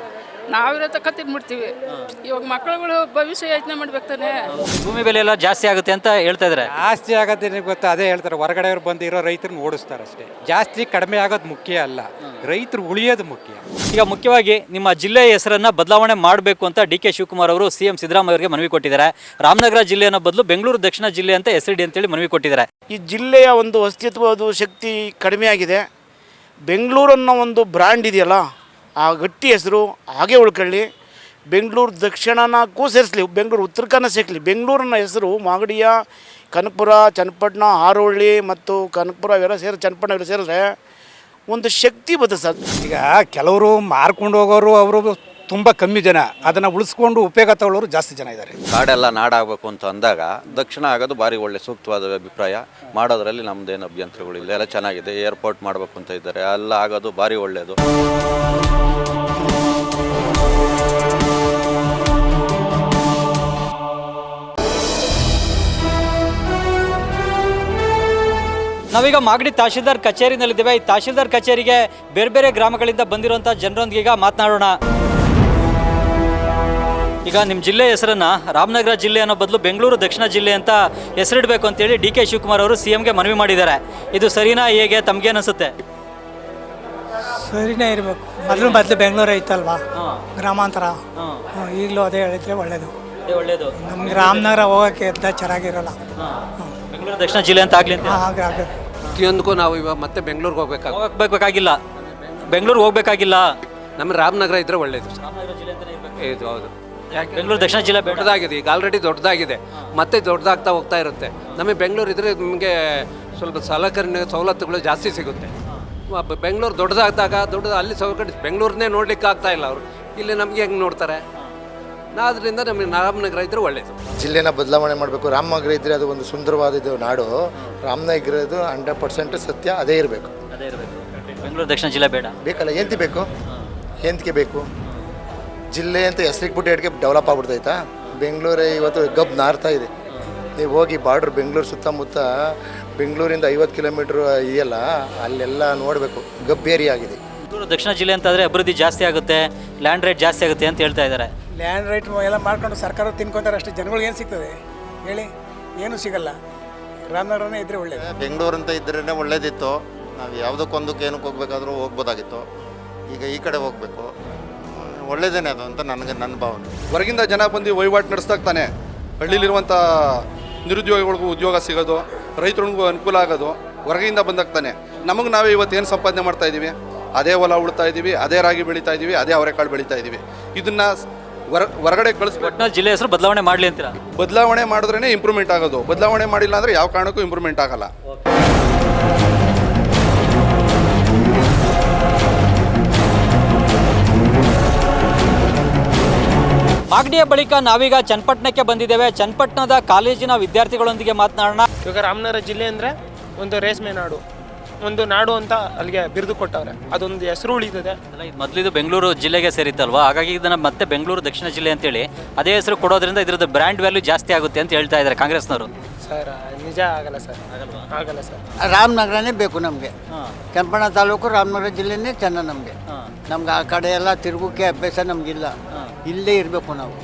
Speaker 21: ನಾವಿರೋ ತಕ್ಕ ತಿನ್ಬಿಡ್ತೀವಿ. ಇವಾಗ ಮಕ್ಕಳುಗಳು ಭವಿಷ್ಯ ಯೋಚನೆ ಮಾಡ್ಬೇಕು ತಾನೆ.
Speaker 1: ಭೂಮಿ ಬೆಲೆ ಎಲ್ಲ ಜಾಸ್ತಿ ಆಗುತ್ತೆ ಅಂತ ಹೇಳ್ತಾ ಇದ್ದಾರೆ.
Speaker 22: ಜಾಸ್ತಿ ಆಗೋದೇ ಗೊತ್ತಾ, ಅದೇ ಹೇಳ್ತಾರೆ, ಹೊರಗಡೆಯವ್ರು ಬಂದು ಇರೋ ರೈತರನ್ನ ಓಡಿಸ್ತಾರೆ ಅಷ್ಟೇ. ಜಾಸ್ತಿ ಕಡಿಮೆ ಆಗೋದು ಮುಖ್ಯ ಅಲ್ಲ, ರೈತರು ಉಳಿಯೋದು ಮುಖ್ಯ.
Speaker 1: ಈಗ ಮುಖ್ಯವಾಗಿ ನಿಮ್ಮ ಜಿಲ್ಲೆಯ ಹೆಸರನ್ನ ಬದಲಾವಣೆ ಮಾಡಬೇಕು ಅಂತ ಡಿ ಕೆ ಶಿವಕುಮಾರ್ ಅವರು ಸಿಎಂ ಸಿದ್ದರಾಮಯ್ಯ ಅವರಿಗೆ ಮನವಿ ಕೊಟ್ಟಿದ್ದಾರೆ. ರಾಮನಗರ ಜಿಲ್ಲೆಯ ಬದಲು ಬೆಂಗಳೂರು ದಕ್ಷಿಣ ಜಿಲ್ಲೆ ಅಂತ ಹೆಸರಿಡಿ ಅಂತೇಳಿ ಮನವಿ ಕೊಟ್ಟಿದ್ದಾರೆ.
Speaker 23: ಈ ಜಿಲ್ಲೆಯ ಒಂದು ಅಸ್ತಿತ್ವದ ಶಕ್ತಿ ಕಡಿಮೆ ಆಗಿದೆ. ಬೆಂಗಳೂರನ್ನೋ ಒಂದು ಬ್ರ್ಯಾಂಡ್ ಇದೆಯಲ್ಲ, ಆ ಗಟ್ಟಿ ಹೆಸರು ಹಾಗೆ ಉಳ್ಕೊಳ್ಳಿ. ಬೆಂಗಳೂರು ದಕ್ಷಿಣನಕ್ಕೂ ಸೇರಿಸಲಿ, ಬೆಂಗಳೂರು ಉತ್ತರ ಕನ್ನಡ ಸೇರಿಸಲಿ. ಬೆಂಗಳೂರಿನ ಹೆಸರು ಮಾಗಡಿಯ, ಕನಕಪುರ, ಚನ್ನಪಟ್ಟಣ, ಹಾರೋಹಳ್ಳಿ ಮತ್ತು ಕನಕಪುರ ಇವೆಲ್ಲ ಚನ್ನಪಟ್ಟಣ ಇವೆಲ್ಲ ಸೇರಿದ್ರೆ ಒಂದು ಶಕ್ತಿ ಬರುತ್ತೆ ಸರ್.
Speaker 22: ಈಗ ಕೆಲವರು ಮಾರ್ಕೊಂಡು ಹೋಗೋರು ಅವರು ತುಂಬ ಕಮ್ಮಿ ಜನ, ಅದನ್ನು ಉಳಿಸ್ಕೊಂಡು ಉಪಯೋಗ ತಗೊಳ್ಳೋರು ಜಾಸ್ತಿ ಜನ ಇದ್ದಾರೆ.
Speaker 24: ಕಾಡೆಲ್ಲ ನಾಡಾಗಬೇಕು ಅಂತ ಅಂದಾಗ ದಕ್ಷಿಣ ಆಗೋದು ಭಾರಿ ಒಳ್ಳೆ ಸೂಕ್ತವಾದ ಅಭಿಪ್ರಾಯ. ಮಾಡೋದ್ರಲ್ಲಿ ನಮ್ಮದೇನು ಅಭ್ಯಂತರಗಳಿಲ್ಲ, ಎಲ್ಲ ಚೆನ್ನಾಗಿದೆ. ಏರ್ಪೋರ್ಟ್ ಮಾಡಬೇಕು ಅಂತ ಇದ್ದಾರೆ, ಎಲ್ಲ ಆಗೋದು ಭಾರಿ ಒಳ್ಳೆಯದು.
Speaker 1: ನಾವೀಗ ಮಾಗಡಿ ತಹಶೀಲ್ದಾರ್ ಕಚೇರಿನಲ್ಲಿದ್ದೇವೆ. ಈ ತಹಶೀಲ್ದಾರ್ ಕಚೇರಿಗೆ ಬೇರೆ ಬೇರೆ ಗ್ರಾಮಗಳಿಂದ ಬಂದಿರುವಂಥ ಜನರೊಂದಿಗೆ ಈಗ ಮಾತನಾಡೋಣ. ಈಗ ನಿಮ್ಮ ಜಿಲ್ಲೆ ಹೆಸರನ್ನು ರಾಮನಗರ ಜಿಲ್ಲೆ ಅನ್ನೋ ಬದಲು ಬೆಂಗಳೂರು ದಕ್ಷಿಣ ಜಿಲ್ಲೆ ಅಂತ ಹೆಸರಿಡಬೇಕು ಅಂತೇಳಿ ಡಿ ಕೆ ಶಿವಕುಮಾರ್ ಅವರು ಸಿಎಂಗೆ ಮನವಿ ಮಾಡಿದ್ದಾರೆ. ಇದು ಸರಿನಾ, ಹೇಗೆ, ತಮಗೇನು ಅನಿಸುತ್ತೆ?
Speaker 10: ಸರಿನೇ ಇರಬೇಕು. ಮೊದಲು ಬೆಂಗಳೂರು ಐತಲ್ವಾ ಗ್ರಾಮಾಂತರ, ಈಗಲೂ ಅದೇ ಹೇಳಿದ್ರೆ ಒಳ್ಳೇದು. ನಮ್ಗೆ ರಾಮನಗರ ಹೋಗೋಕ್ಕೆ ಎದ್ದ ಚೆನ್ನಾಗಿರಲ್ಲ.
Speaker 1: ಬೆಂಗಳೂರು ದಕ್ಷಿಣ ಜಿಲ್ಲೆ ಅಂತ ಆಗಲಿ ಅಂತ
Speaker 25: ಪ್ರತಿಯೊಂದಕ್ಕೂ ನಾವು ಇವಾಗ ಮತ್ತೆ ಬೆಂಗಳೂರಿಗೆ
Speaker 1: ಹೋಗ್ಬೇಕಾಗಿಲ್ಲ, ಬೆಂಗಳೂರಿಗೆ ಹೋಗ್ಬೇಕಾಗಿಲ್ಲ.
Speaker 25: ನಮ್ಮ ರಾಮನಗರ ಇದ್ರೆ ಒಳ್ಳೇದು. ಇದು ಹೌದು.
Speaker 1: ಬೆಂಗಳೂರು ದಕ್ಷಿಣ ಜಿಲ್ಲೆ
Speaker 25: ದೊಡ್ಡದಾಗಿದೆ, ಈಗ ಆಲ್ರೆಡಿ ದೊಡ್ಡದಾಗಿದೆ, ಮತ್ತೆ ದೊಡ್ಡದಾಗ್ತಾ ಹೋಗ್ತಾ ಇರುತ್ತೆ. ನಮಗೆ ಬೆಂಗಳೂರು ಇದ್ರೆ ನಿಮಗೆ ಸ್ವಲ್ಪ ಸವಲತ್ತುಗಳು ಜಾಸ್ತಿ ಸಿಗುತ್ತೆ. ಬೆಂಗಳೂರು ದೊಡ್ಡದಾದಾಗ ಅಲ್ಲಿ ಸೌಕರ್ಯ ಬೆಂಗಳೂರನ್ನೇ ನೋಡ್ಲಿಕ್ಕೆ ಆಗ್ತಾ ಇಲ್ಲ ಅವರು, ಇಲ್ಲಿ ನಮಗೆ ಹೆಂಗೆ ನೋಡ್ತಾರೆ. ಆದ್ದರಿಂದ ನಮಗೆ ರಾಮನಗರ ಇದ್ರೆ ಒಳ್ಳೇದು.
Speaker 26: ಜಿಲ್ಲೆನ ಬದಲಾವಣೆ ಮಾಡಬೇಕು. ರಾಮನಗರ ಇದ್ದರೆ ಅದು ಒಂದು ಸುಂದರವಾದ ನಾಡು. ರಾಮನಗರ 100% ಸತ್ಯ ಅದೇ ಇರಬೇಕು.
Speaker 1: ಬೆಂಗಳೂರು ದಕ್ಷಿಣ ಜಿಲ್ಲೆ
Speaker 26: ಬೇಕಲ್ಲ, ಏಂತಿ ಬೇಕು, ಏಂತಿಗೆ ಬೇಕು. ಜಿಲ್ಲೆ ಅಂತ ಹೆಸರಿಗೆ ಬಿಟ್ಟು ಎಡ್ಗೆ ಡೆವಲಪ್ ಆಗ್ಬಿಡ್ತೈತಾ. ಬೆಂಗಳೂರೇ ಇವತ್ತು ಗಬ್ ನಾರ್ತಾ ಇದೆ. ನೀವು ಹೋಗಿ ಬಾರ್ಡ್ರ್ ಬೆಂಗಳೂರು ಸುತ್ತಮುತ್ತ ಬೆಂಗಳೂರಿಂದ 50 ಕಿಲೋಮೀಟ್ರ್ ಇದೆಯಲ್ಲ, ಅಲ್ಲೆಲ್ಲ ನೋಡಬೇಕು, ಗಬ್ ಏರಿಯಾ ಆಗಿದೆ.
Speaker 1: ಬೆಂಗಳೂರು ದಕ್ಷಿಣ ಜಿಲ್ಲೆ ಅಂತಾದರೆ ಅಭಿವೃದ್ಧಿ ಜಾಸ್ತಿ ಆಗುತ್ತೆ, ಲ್ಯಾಂಡ್ ರೇಟ್ ಜಾಸ್ತಿ ಆಗುತ್ತೆ ಅಂತ ಹೇಳ್ತಾ ಇದ್ದಾರೆ.
Speaker 10: ಲ್ಯಾಂಡ್ ರೈಟ್ ಎಲ್ಲ ಮಾಡ್ಕೊಂಡು ಸರ್ಕಾರ ತಿನ್ಕೊತಾರೆ ಅಷ್ಟೇ. ಜನಗಳಿಗೆ ಏನು ಸಿಗ್ತದೆ ಹೇಳಿ? ಏನೂ ಸಿಗಲ್ಲ. ರಾಮನಗರನೇ ಇದ್ದರೆ ಒಳ್ಳೇದು.
Speaker 27: ಬೆಂಗಳೂರು ಅಂತ ಇದ್ರೇ ಒಳ್ಳೇದಿತ್ತು. ನಾವು ಯಾವುದಕ್ಕೊಂದಕ್ಕೆ ಏನಕ್ಕೆ ಹೋಗ್ಬೇಕಾದ್ರೂ ಹೋಗ್ಬೋದಾಗಿತ್ತು. ಈಗ ಈ ಕಡೆ ಹೋಗಬೇಕು, ಒಳ್ಳೇದೇನೆ ಅದು ಅಂತ ನನ್ನ ಭಾವನೆ.
Speaker 18: ಹೊರಗಿಂದ ಜನ ಬಂದು ವಹಿವಾಟು ನಡೆಸ್ತಾಗ್ತಾನೆ. ಹಳ್ಳಿಲಿರುವಂಥ ನಿರುದ್ಯೋಗಿಗಳಿಗೂ ಉದ್ಯೋಗ ಸಿಗೋದು, ರೈತರಿಗೂ ಅನುಕೂಲ ಆಗೋದು ಹೊರಗಿಂದ ಬಂದಾಗ್ತಾನೆ. ನಮಗೆ ನಾವೇ ಇವತ್ತೇನು ಸಂಪಾದನೆ ಮಾಡ್ತಾ ಇದ್ದೀವಿ, ಅದೇ ಹೊಲ ಉಳ್ತಾ ಇದ್ದೀವಿ, ಅದೇ ರಾಗಿ ಬೆಳೀತಾ ಇದ್ದೀವಿ, ಅದೇ ಅವರೆಕಾಳು ಬೆಳೀತಾ ಇದ್ದೀವಿ. ಇದನ್ನು ಹೊರಗಡೆ ಕಳಿಸ್ಬೇಕು.
Speaker 1: ಜಿಲ್ಲೆ ಹೆಸರು ಬದಲಾವಣೆ ಮಾಡಲಿ ಅಂತೀರಾ?
Speaker 18: ಬದಲಾವಣೆ ಮಾಡಿದ್ರೇ ಇಂಪ್ರೂವ್ಮೆಂಟ್ ಆಗೋದು. ಬದಲಾವಣೆ ಮಾಡಿಲ್ಲ ಅಂದರೆ ಯಾವ ಕಾರಣಕ್ಕೂ ಇಂಪ್ರೂವ್ಮೆಂಟ್ ಆಗಲ್ಲ.
Speaker 1: ಮಾಗಡಿಯ ಬಳಿಕ ನಾವೀಗ ಚನ್ನಪಟ್ಟಣಕ್ಕೆ ಬಂದಿದ್ದೇವೆ. ಚನ್ನಪಟ್ಟಣದ ಕಾಲೇಜಿನ ವಿದ್ಯಾರ್ಥಿಗಳೊಂದಿಗೆ ಮಾತನಾಡೋಣ.
Speaker 28: ಇವಾಗ ರಾಮನಗರ ಜಿಲ್ಲೆ ಅಂದರೆ ಒಂದು ರೇಷ್ಮೆ ನಾಡು, ಒಂದು ನಾಡು ಅಂತ ಅಲ್ಲಿಗೆ ಬಿರುದು ಕೊಟ್ಟವ್ರೆ. ಅದೊಂದು ಹೆಸರು ಉಳಿತದೆ.
Speaker 1: ಮೊದಲಿದು ಬೆಂಗಳೂರು ಜಿಲ್ಲೆಗೆ ಸೇರಿತ್ತಲ್ವಾ, ಹಾಗಾಗಿ ಇದನ್ನು ಮತ್ತೆ ಬೆಂಗಳೂರು ದಕ್ಷಿಣ ಜಿಲ್ಲೆ ಅಂತೇಳಿ ಅದೇ ಹೆಸರು ಕೊಡೋದ್ರಿಂದ ಇದ್ರದ್ದು ಬ್ರ್ಯಾಂಡ್ ವ್ಯಾಲ್ಯೂ ಜಾಸ್ತಿ ಆಗುತ್ತೆ ಅಂತ ಹೇಳ್ತಾ ಇದ್ದಾರೆ ಕಾಂಗ್ರೆಸ್ನವರು.
Speaker 28: ಸರ್ ನಿಜ ಆಗಲ್ಲ ಸರ್, ಆಗಲ್ಲ ಸರ್.
Speaker 19: ರಾಮನಗರನೇ ಬೇಕು ನಮಗೆ. ಚನ್ನಪಟ್ಟಣ ತಾಲೂಕು ರಾಮನಗರ ಜಿಲ್ಲೆನೇ ಚೆನ್ನ ನಮಗೆ. ನಮ್ಗೆ ಆ ಕಡೆ ಎಲ್ಲ ತಿರುಗೋಕ್ಕೆ ಅಭ್ಯಾಸ ನಮಗಿಲ್ಲ. ಇಲ್ಲೇ ಇರಬೇಕು ನಾವು.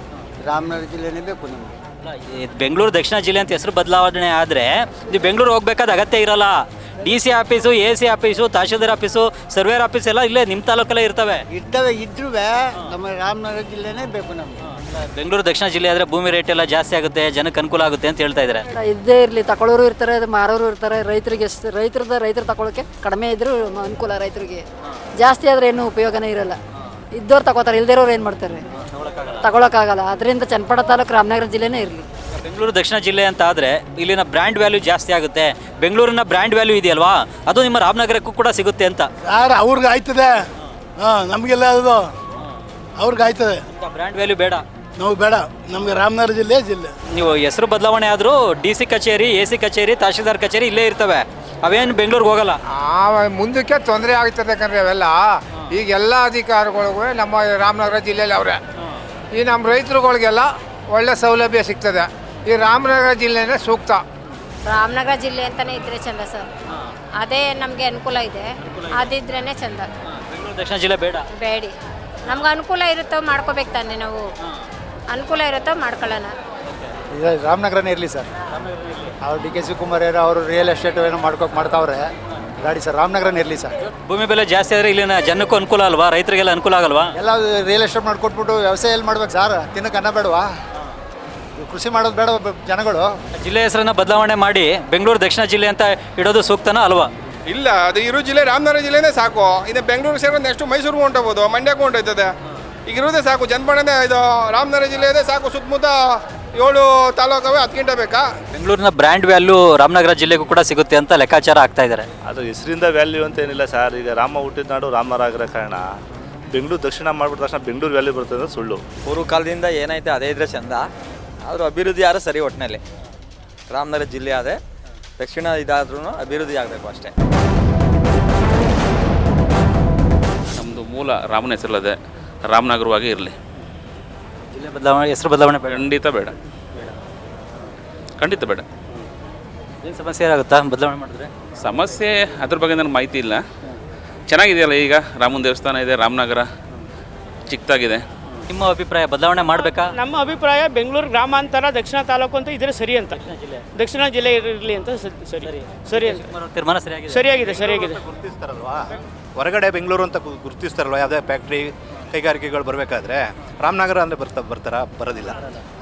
Speaker 19: ರಾಮನಗರ ಜಿಲ್ಲೆನೇ ಬೇಕು ನಮಗೆ.
Speaker 1: ಬೆಂಗಳೂರು ದಕ್ಷಿಣ ಜಿಲ್ಲೆ ಅಂತ ಹೆಸರು ಬದಲಾವಣೆ ಆದರೆ ನೀವು ಬೆಂಗಳೂರು ಹೋಗ್ಬೇಕಾದ ಅಗತ್ಯ ಇರಲ್ಲ. DC office, AC office, tahsildar office, surveyor office ಎಲ್ಲ ಇಲ್ಲೇ ನಿಮ್ಮ ತಾಲೂಕಲ್ಲೇ ಇರ್ತವೆ.
Speaker 19: ಇದ್ರೂ ನಮ್ಮ ರಾಮನಗರ ಜಿಲ್ಲೆನೇ ಬೇಕು ನಮಗೆ.
Speaker 1: ಬೆಂಗಳೂರು ದಕ್ಷಿಣ ಜಿಲ್ಲೆ ಆದರೆ ಭೂಮಿ ರೇಟ್ ಎಲ್ಲ ಜಾಸ್ತಿ ಆಗುತ್ತೆ, ಜನಕ್ಕೆ ಅನುಕೂಲ ಆಗುತ್ತೆ ಅಂತ ಹೇಳ್ತಾ ಇದ್ದಾರೆ.
Speaker 29: ಇದ್ದೇ ಇರಲಿ, ತಗೊಳ್ಳೋರು ಇರ್ತಾರೆ, ಮಾರೋರು ಇರ್ತಾರೆ. ರೈತರಿಗೆ ರೈತರು ತಗೊಳ್ಳೋಕೆ ಕಡಿಮೆ ಇದ್ರೂ ಅನುಕೂಲ. ರೈತರಿಗೆ ಜಾಸ್ತಿ ಆದರೆ ಏನು ಉಪಯೋಗನೇ ಇರಲ್ಲ. ಇದ್ದವ್ರು ತಗೋತಾರೆ, ಇಲ್ದಿರೋರು ಏನು ಮಾಡ್ತಾರೆ? ತಗೊಳಕ್ಕಾಗಲ್ಲ. ಅದರಿಂದ ಚನ್ನಪಟ್ಟಣ ತಾಲೂಕು ರಾಮನಗರ ಜಿಲ್ಲೆನೇ ಇರಲಿ.
Speaker 1: ಬೆಂಗಳೂರು ದಕ್ಷಿಣ ಜಿಲ್ಲೆ ಅಂತ ಆದರೆ ಇಲ್ಲಿನ ಬ್ರ್ಯಾಂಡ್ ವ್ಯಾಲ್ಯೂ ಜಾಸ್ತಿ ಆಗುತ್ತೆ. ಬೆಂಗಳೂರಿನ ಬ್ರ್ಯಾಂಡ್ ವ್ಯಾಲ್ಯೂ ಇದೆಯಲ್ವಾ, ಅದು ನಿಮ್ಮ ರಾಮನಗರಕ್ಕೂ ಕೂಡ ಸಿಗುತ್ತೆ ಅಂತ.
Speaker 30: ಅವ್ರಿಗೆ ಆಯ್ತದೆ, ನಮಗೆಲ್ಲ ಅದು ಅವ್ರಿಗೆ ಆಯ್ತದೆ.
Speaker 1: ಬ್ರ್ಯಾಂಡ್ ವ್ಯಾಲ್ಯೂ ಬೇಡ,
Speaker 30: ನಾವು ಬೇಡ. ನಮಗೆ ರಾಮನಗರ ಜಿಲ್ಲೆ.
Speaker 1: ನೀವು ಹೆಸರು ಬದಲಾವಣೆ ಆದರೂ DC ಕಚೇರಿ, AC ಕಚೇರಿ, ತಹಶೀಲ್ದಾರ್ ಕಚೇರಿ ಇಲ್ಲೇ ಇರ್ತವೆ. ಅವೇನು ಬೆಂಗಳೂರಿಗೆ ಹೋಗಲ್ಲ.
Speaker 31: ಮುಂದಕ್ಕೆ ತೊಂದರೆ ಆಗ್ತದೆ ಯಾಕಂದರೆ ಅವೆಲ್ಲ ಈಗ ಎಲ್ಲ ಅಧಿಕಾರಿಗಳಿಗೂ ನಮ್ಮ ರಾಮನಗರ ಜಿಲ್ಲೆಯಲ್ಲಿ ಅವರೇ. ಈ ನಮ್ಮ ರೈತರುಗಳಿಗೆಲ್ಲ ಒಳ್ಳೆ ಸೌಲಭ್ಯ ಸಿಗ್ತದೆ. ಈ ರಾಮನಗರ ಜಿಲ್ಲೆನೇ ಸೂಕ್ತ.
Speaker 32: ರಾಮನಗರ ಜಿಲ್ಲೆ ಅಂತಲೇ ಇದ್ರೆ ಚಂದ ಸರ್. ಅದೇ ನಮಗೆ ಅನುಕೂಲ ಇದೆ, ಅದಿದ್ರೇ ಚಂದ.
Speaker 1: ಬೆಂಗಳೂರು ದಕ್ಷಿಣ ಜಿಲ್ಲೆ ಬೇಡ.
Speaker 32: ಬೇಡಿ. ನಮ್ಗೆ ಅನುಕೂಲ ಇರುತ್ತೋ ಮಾಡ್ಕೋಬೇಕು ತಾನೆ ನಾವು. ಅನುಕೂಲ ಇರುತ್ತೋ ಮಾಡ್ಕೊಳ್ಳೋಣ.
Speaker 2: ಈಗ ರಾಮನಗರನೇ ಇರಲಿ ಸರ್. ಅವ್ರು ಡಿ ಕೆ ಶಿವಕುಮಾರ್ ಅವರು ರಿಯಲ್ ಎಸ್ಟೇಟ್ ಏನೋ ಮಾಡ್ತಾವ್ರೆ ಗಾಡಿ ಸರ್. ರಾಮನಗರನೇ ಇರಲಿ ಸರ್.
Speaker 1: ಭೂಮಿ ಬೆಲೆ ಜಾಸ್ತಿ ಆದರೆ ಇಲ್ಲಿನ ಜನಕ್ಕೂ ಅನುಕೂಲ ಅಲ್ವಾ, ರೈತರಿಗೆಲ್ಲ ಅನುಕೂಲ ಆಗಲ್ವಾ?
Speaker 2: ಎಲ್ಲ ರಿಯಲ್ ಎಸ್ಟೇಟ್ ಮಾಡಿಕೊಟ್ಬಿಟ್ಟು ವ್ಯವಸಾಯ ಎಲ್ಲಿ ಮಾಡ್ಬೇಕು ಸರ್? ತಿನ್ನಕ್ಕೆ ಅನ್ನ ಬೇಡವಾ? ಕೃಷಿ ಮಾಡೋದು ಬೇಡ ಜನಗಳು?
Speaker 1: ಜಿಲ್ಲೆ ಹೆಸರನ್ನ ಬದಲಾವಣೆ ಮಾಡಿ ಬೆಂಗಳೂರು ದಕ್ಷಿಣ ಜಿಲ್ಲೆ ಅಂತ ಇಡೋದು ಸೂಕ್ತನಾ ಅಲ್ವಾ?
Speaker 3: ಇಲ್ಲ, ಅದು ಇರೋ ಜಿಲ್ಲೆ ರಾಮನಗರ ಜಿಲ್ಲೆನೇ ಸಾಕು. ಇದು ಬೆಂಗಳೂರು ಸೇರಿ ನೆಕ್ಸ್ಟ್ ಮೈಸೂರಿಗೆ ಹೊಂಟೋಗ್ಬೋದು, ಮಂಡ್ಯಕ್ಕೆ ಹೊಂಟೋಯ್ತದೆ. ಈಗ ಇರೋದೇ ಸಾಕು, ಜನಪಣನೆ ಇದು ರಾಮನಗರ ಜಿಲ್ಲೆ ಇದೆ ಸಾಕು. ಸುತ್ತಮುತ್ತ 7 ತಾಲೂಕವೇ 10 ಗಂಟೆ ಬೇಕಾ?
Speaker 1: ಬೆಂಗಳೂರಿನ ಬ್ರ್ಯಾಂಡ್ ವ್ಯಾಲ್ಯೂ ರಾಮನಗರ ಜಿಲ್ಲೆಗೂ ಕೂಡ ಸಿಗುತ್ತೆ ಅಂತ ಲೆಕ್ಕಾಚಾರ ಆಗ್ತಾ ಇದ್ದಾರೆ.
Speaker 4: ಅದು ಹೆಸರಿಂದ ವ್ಯಾಲ್ಯೂ ಅಂತ ಏನಿಲ್ಲ ಸರ್. ಈಗ ರಾಮ ಹುಟ್ಟಿದ ನಾಡು ರಾಮನಗರ ಕಾರಣ ಬೆಂಗಳೂರು ದಕ್ಷಿಣ ಮಾಡಿಬಿಟ್ಟ ತಕ್ಷಣ ಬೆಂಗಳೂರು ವ್ಯಾಲ್ಯೂ ಬರ್ತದೆ ಅಂದ್ರೆ ಸುಳ್ಳು.
Speaker 5: ಪೂರ್ವ ಕಾಲದಿಂದ ಏನೈತೆ ಅದೇ ಇದ್ರೆ ಚಂದ. ಆದರೂ ಅಭಿವೃದ್ಧಿ ಆದ್ರೆ ಸರಿ. ಒಟ್ಟಿನಲ್ಲಿ ರಾಮನಗರ ಜಿಲ್ಲೆ ಆದ್ರೆ ದಕ್ಷಿಣ ಇದಾದ್ರೂ ಅಭಿವೃದ್ಧಿ ಆಗಬೇಕು ಅಷ್ಟೇ.
Speaker 6: ನಮ್ಮದು ಮೂಲ ರಾಮನ ಹೆಸರಲ್ಲದೆ ರಾಮನಗರವಾಗಿ ಇರಲಿ.
Speaker 1: ಜಿಲ್ಲೆ ಬದಲಾವಣೆ, ಹೆಸರು ಬದಲಾವಣೆ
Speaker 6: ಖಂಡಿತ ಬೇಡ, ಖಂಡಿತ ಬೇಡ.
Speaker 1: ಏನು ಸಮಸ್ಯೆ ಆಗುತ್ತಾ ಬದಲಾವಣೆ ಮಾಡಿದ್ರೆ?
Speaker 6: ಸಮಸ್ಯೆ ಅದ್ರ ಬಗ್ಗೆ ನನಗೆ ಮಾಹಿತಿ ಇಲ್ಲ. ಚೆನ್ನಾಗಿದೆಯಲ್ಲ, ಈಗ ರಾಮನ ದೇವಸ್ಥಾನ ಇದೆ, ರಾಮನಗರ ಚಿಕ್ಕದಾಗಿದೆ.
Speaker 1: ನಿಮ್ಮ ಅಭಿಪ್ರಾಯ ಬದಲಾವಣೆ ಮಾಡಬೇಕಾ?
Speaker 28: ನಮ್ಮ ಅಭಿಪ್ರಾಯ ಬೆಂಗಳೂರು ಗ್ರಾಮಾಂತರ ದಕ್ಷಿಣ ತಾಲೂಕು ಅಂತ ಇದ್ರೆ ಸರಿ ಅಂತ. ದಕ್ಷಿಣ ಜಿಲ್ಲೆ ಇರಲಿ ಅಂತ ಸರಿ ಅಂತ.
Speaker 1: ತೀರ್ಮಾನ ಸರಿಯಾಗಿದೆ.
Speaker 28: ಸರಿಯಾಗಿದೆ.
Speaker 4: ಗುರುತಿಸ್ತಾರಲ್ವಾ, ಹೊರಗಡೆ ಬೆಂಗಳೂರು ಅಂತ ಗುರುತಿಸ್ತಾರಲ್ವ, ಯಾವುದೇ ಫ್ಯಾಕ್ಟ್ರಿ ಕೈಗಾರಿಕೆಗಳು ಬರಬೇಕಾದ್ರೆ ರಾಮನಗರ ಅಂದರೆ ಬರೋದಿಲ್ಲ.